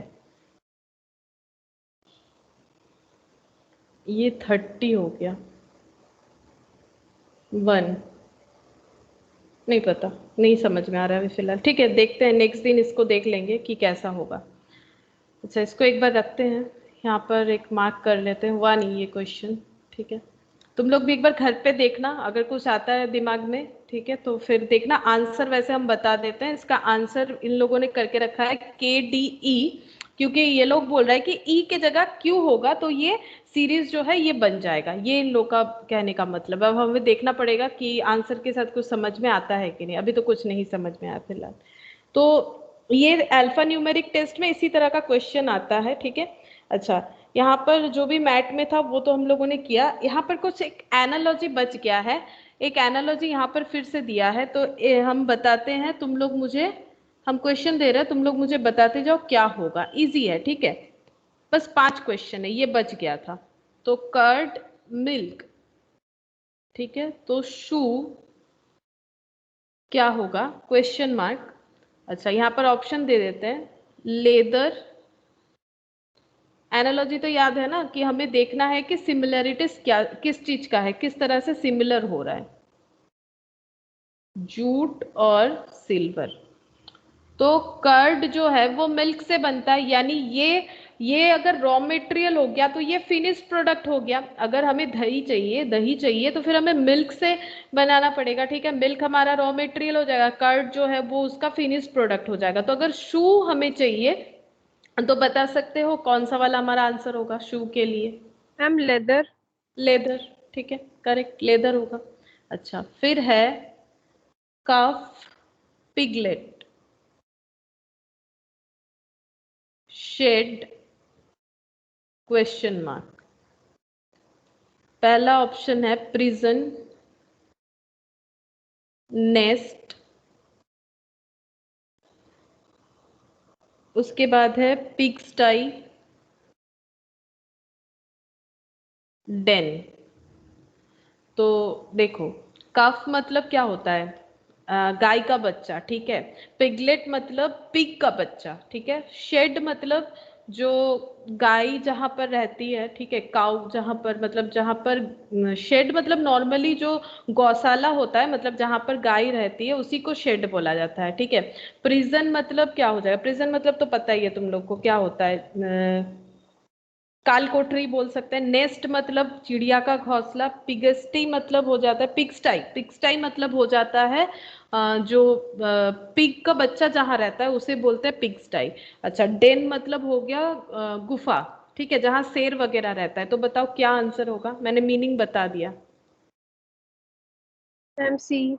ये 30 हो गया। 1 नहीं पता, नहीं समझ में आ रहा है अभी फिलहाल। ठीक है, देखते हैं, नेक्स्ट दिन इसको देख लेंगे कि कैसा होगा। अच्छा, इसको एक बार रखते हैं यहाँ पर, एक मार्क कर लेते हैं, हुआ नहीं ये क्वेश्चन। ठीक है, तुम लोग भी एक बार घर पे देखना, अगर कुछ आता है दिमाग में, ठीक है, तो फिर देखना। आंसर वैसे हम बता देते हैं, इसका आंसर इन लोगों ने करके रखा है KDE, क्योंकि ये लोग बोल रहा है कि E के जगह Q होगा, तो ये सीरीज जो है ये बन जाएगा, ये इन लोग का कहने का मतलब। अब हमें देखना पड़ेगा कि आंसर के साथ कुछ समझ में आता है कि नहीं, अभी तो कुछ नहीं समझ में आया फिलहाल। तो ये अल्फा न्यूमेरिक टेस्ट में इसी तरह का क्वेश्चन आता है, ठीक है। अच्छा, यहाँ पर जो भी मैथ में था वो तो हम लोगों ने किया, यहाँ पर कुछ एक एनालॉजी बच गया है, एक एनालॉजी यहाँ पर फिर से दिया है, तो हम बताते हैं, तुम लोग मुझे, हम क्वेश्चन दे रहे हैं, तुम लोग मुझे बताते जाओ क्या होगा। इजी है, ठीक है, बस 5 क्वेश्चन है, ये बच गया था। तो कर्ड मिल्क, ठीक है, तो शू क्या होगा, क्वेश्चन मार्क। अच्छा, यहाँ पर ऑप्शन दे देते हैं, लेदर। एनालॉजी तो याद है ना कि हमें देखना है कि सिमिलरिटीज क्या, किस चीज का है, किस तरह से सिमिलर हो रहा है, जूट और सिल्वर। तो कर्ड जो है वो मिल्क से बनता है, यानी ये अगर रॉ मटेरियल हो गया तो ये फिनिश प्रोडक्ट हो गया। अगर हमें दही चाहिए तो फिर हमें मिल्क से बनाना पड़ेगा, ठीक है, मिल्क हमारा रॉ मटेरियल हो जाएगा, कर्ड जो है वो उसका फिनिश प्रोडक्ट हो जाएगा। तो अगर शू हमें चाहिए, तो बता सकते हो कौन सा वाला हमारा आंसर होगा शू के लिए? Ma'am leather. लेदर, ठीक है, करेक्ट, लेदर होगा। अच्छा, फिर है कफ, पिगलेट, शेड, क्वेश्चन मार्क। पहला ऑप्शन है प्रिजन, नेस्ट, उसके बाद है पिग स्टाई, डेन। तो देखो, कफ मतलब क्या होता है? गाय का बच्चा, ठीक है। पिगलेट मतलब पिग का बच्चा, ठीक है। शेड मतलब जो गाय जहां पर रहती है, ठीक है, काउ जहां पर, मतलब जहां पर शेड मतलब नॉर्मली जो गौशाला होता है, मतलब जहां पर गाय रहती है उसी को शेड बोला जाता है, ठीक है। प्रिजन मतलब क्या हो जाएगा? प्रिजन मतलब तो पता ही है तुम लोग को क्या होता है, काल कोठरी बोल सकते हैं। नेस्ट मतलब चिड़िया का घोंसला। पिगस्टी मतलब हो जाता है पिगस्टाई। पिगस्टाई मतलब हो जाता है जो पिग का बच्चा जहां रहता है उसे बोलते हैं पिगस्टाई। अच्छा, डेन मतलब हो गया गुफा, ठीक है, जहां शेर वगैरह रहता है। तो बताओ क्या आंसर होगा? मैंने मीनिंग बता दिया। मैम सी।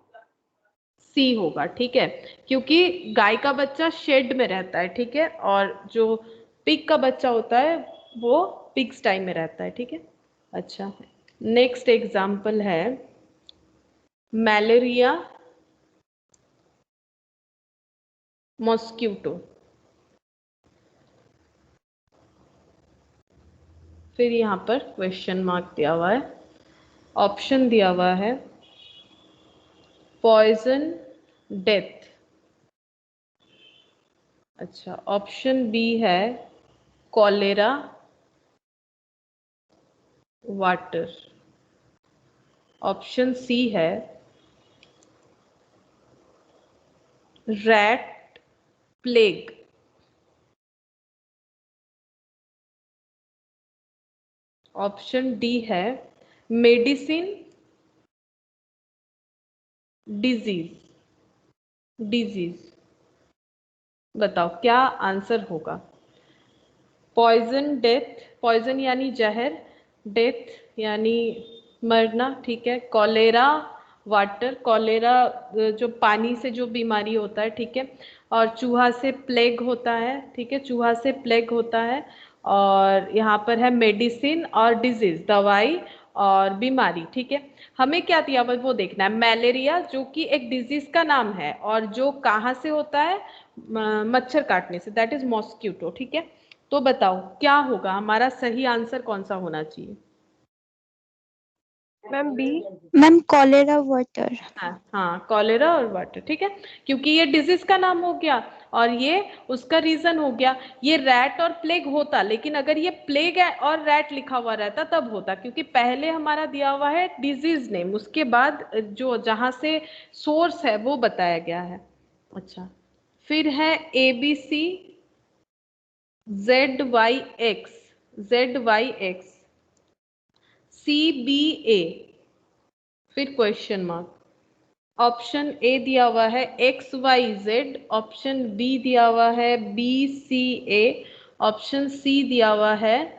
सी होगा, ठीक है, क्योंकि गाय का बच्चा शेड में रहता है, ठीक है, और जो पिग का बच्चा होता है वो पिग्स टाइम में रहता है, ठीक है। अच्छा, नेक्स्ट एग्जाम्पल है मलेरिया मॉस्क्यूटो। फिर यहाँ पर क्वेश्चन मार्क दिया हुआ है, ऑप्शन दिया हुआ है पॉइजन, डेथ। अच्छा, ऑप्शन बी है कॉलेरा, वाटर। ऑप्शन सी है रैट, प्लेग। ऑप्शन डी है मेडिसिन, डिजीज। डिजीज, बताओ क्या आंसर होगा? पॉइजन, डेथ, पॉइजन यानी जहर, डेथ यानी मरना, ठीक है। कॉलेरा, वाटर, कॉलेरा जो पानी से जो बीमारी होता है, ठीक है, और चूहा से प्लेग होता है, ठीक है, चूहा से प्लेग होता है। और यहाँ पर है मेडिसिन और डिजीज, दवाई और बीमारी, ठीक है। हमें क्या दिया हुआ वो देखना है। मलेरिया जो कि एक डिजीज का नाम है, और जो कहाँ से होता है? मच्छर काटने से, दैट इज मॉस्क्यूटो, ठीक है। तो बताओ क्या होगा हमारा सही आंसर, कौन सा होना चाहिए? Ma'am B. Ma'am cholera water. हाँ हाँ, कॉलेरा और वाटर, ठीक है, क्योंकि ये डिजीज का नाम हो गया और ये उसका रीजन हो गया। ये रैट और प्लेग होता, लेकिन अगर ये प्लेग और रैट लिखा हुआ रहता तब होता, क्योंकि पहले हमारा दिया हुआ है डिजीज नेम, उसके बाद जो जहां से सोर्स है वो बताया गया है। अच्छा, फिर है ABC, ZYX, ZYX, CBA, फिर क्वेश्चन मार्क। ऑप्शन ए दिया हुआ है XYZ, ऑप्शन बी दिया हुआ है BCA, ऑप्शन सी दिया हुआ है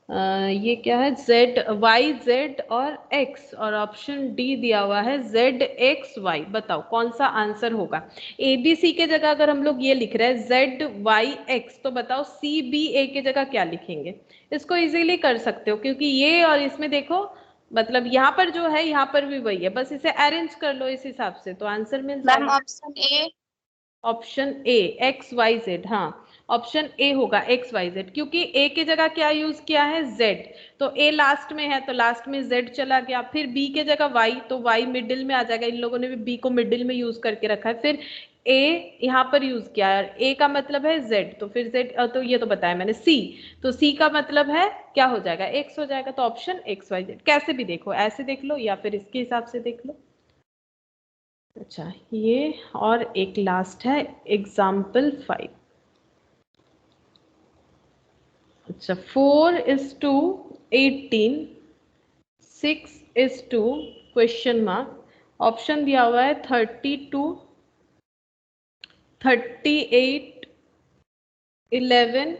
ये क्या है ZYZ और X, और ऑप्शन डी दिया हुआ है ZXY। बताओ कौन सा आंसर होगा? ABC के जगह अगर हम लोग ये लिख रहे हैं ZYX, तो बताओ CBA के जगह क्या लिखेंगे? इसको इजीली कर सकते हो, क्योंकि ये और इसमें देखो, मतलब यहाँ पर जो है यहाँ पर भी वही है, बस इसे अरेंज कर लो इस हिसाब से तो आंसर मिल मैम जाएगा। Option A. Option A XYZ, हाँ, ऑप्शन ए होगा XYZ, क्योंकि ए की जगह क्या यूज किया है? Z, तो ए लास्ट में है तो लास्ट में Z चला गया। फिर बी के जगह Y, तो Y मिडिल में आ जाएगा, इन लोगों ने भी बी को मिडिल में यूज करके रखा है। फिर ए यहाँ पर यूज किया है, ए का मतलब है Z, तो फिर Z तो ये तो बताया मैंने। C, तो C का मतलब है क्या हो जाएगा? X हो जाएगा, तो ऑप्शन XYZ। कैसे भी देखो, ऐसे देख लो या फिर इसके हिसाब से देख लो। अच्छा, ये और एक लास्ट है एग्जाम्पल 5। अच्छा, 4:18, 6:2, क्वेश्चन मार्क। ऑप्शन दिया हुआ है 32, 38, 11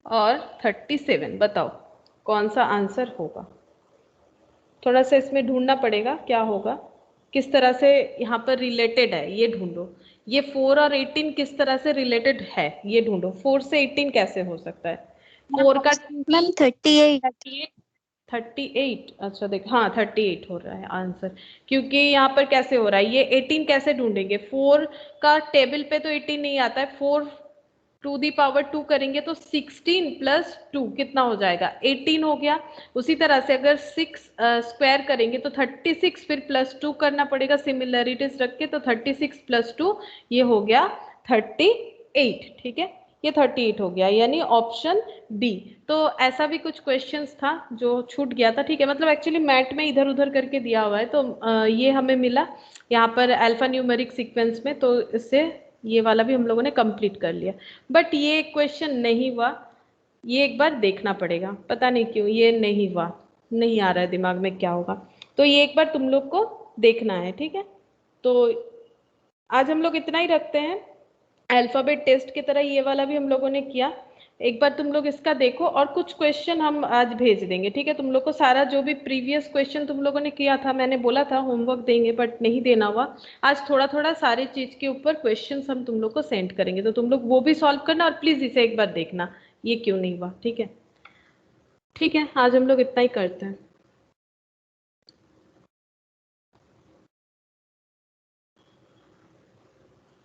और 37। बताओ कौन सा आंसर होगा? थोड़ा सा इसमें ढूंढना पड़ेगा क्या होगा, किस तरह से यहाँ पर रिलेटेड है ये ढूंढो। ये 4 और 18 किस तरह से रिलेटेड है ये ढूंढो। 4 से 18 कैसे हो सकता है? 4 का मैम 38। 38, अच्छा देख, हाँ 38 हो रहा है आंसर, क्योंकि यहाँ पर कैसे हो रहा है? ये 18 कैसे ढूंढेंगे? 4 का टेबल पे तो 18 नहीं आता है, 4 टू दी पावर 2 करेंगे तो 16 प्लस 2 कितना हो जाएगा 18 हो गया। उसी तरह से अगर 6 स्क्वायर करेंगे तो 36 फिर प्लस 2 करना पड़ेगा सिमिलरिटीज रख के, तो 36 प्लस 2 ये हो गया 38। ठीक है, ये 38 हो गया, यानी ऑप्शन डी। तो ऐसा भी कुछ क्वेश्चंस था जो छूट गया था। ठीक है, मतलब एक्चुअली मैट में इधर उधर करके दिया हुआ है, तो ये हमें मिला यहाँ पर अल्फा न्यूमेरिक सीक्वेंस में, तो इससे ये वाला भी हम लोगों ने कंप्लीट कर लिया। बट ये क्वेश्चन नहीं हुआ, ये एक बार देखना पड़ेगा, पता नहीं क्यों ये नहीं हुआ, नहीं आ रहा है दिमाग में क्या होगा, तो ये एक बार तुम लोग को देखना है। ठीक है, तो आज हम लोग इतना ही रखते हैं। अल्फाबेट टेस्ट की तरह ये वाला भी हम लोगों ने किया, एक बार तुम लोग इसका देखो, और कुछ क्वेश्चन हम आज भेज देंगे। ठीक है, तुम लोग को सारा जो भी प्रीवियस क्वेश्चन तुम लोगों ने किया था, मैंने बोला था होमवर्क देंगे बट नहीं देना हुआ। आज थोड़ा थोड़ा सारी चीज के ऊपर क्वेश्चंस हम तुम लोग को सेंड करेंगे, तो तुम लोग वो भी सॉल्व करना, और प्लीज इसे एक बार देखना ये क्यों नहीं हुआ। ठीक है, ठीक है, आज हम लोग इतना ही करते हैं।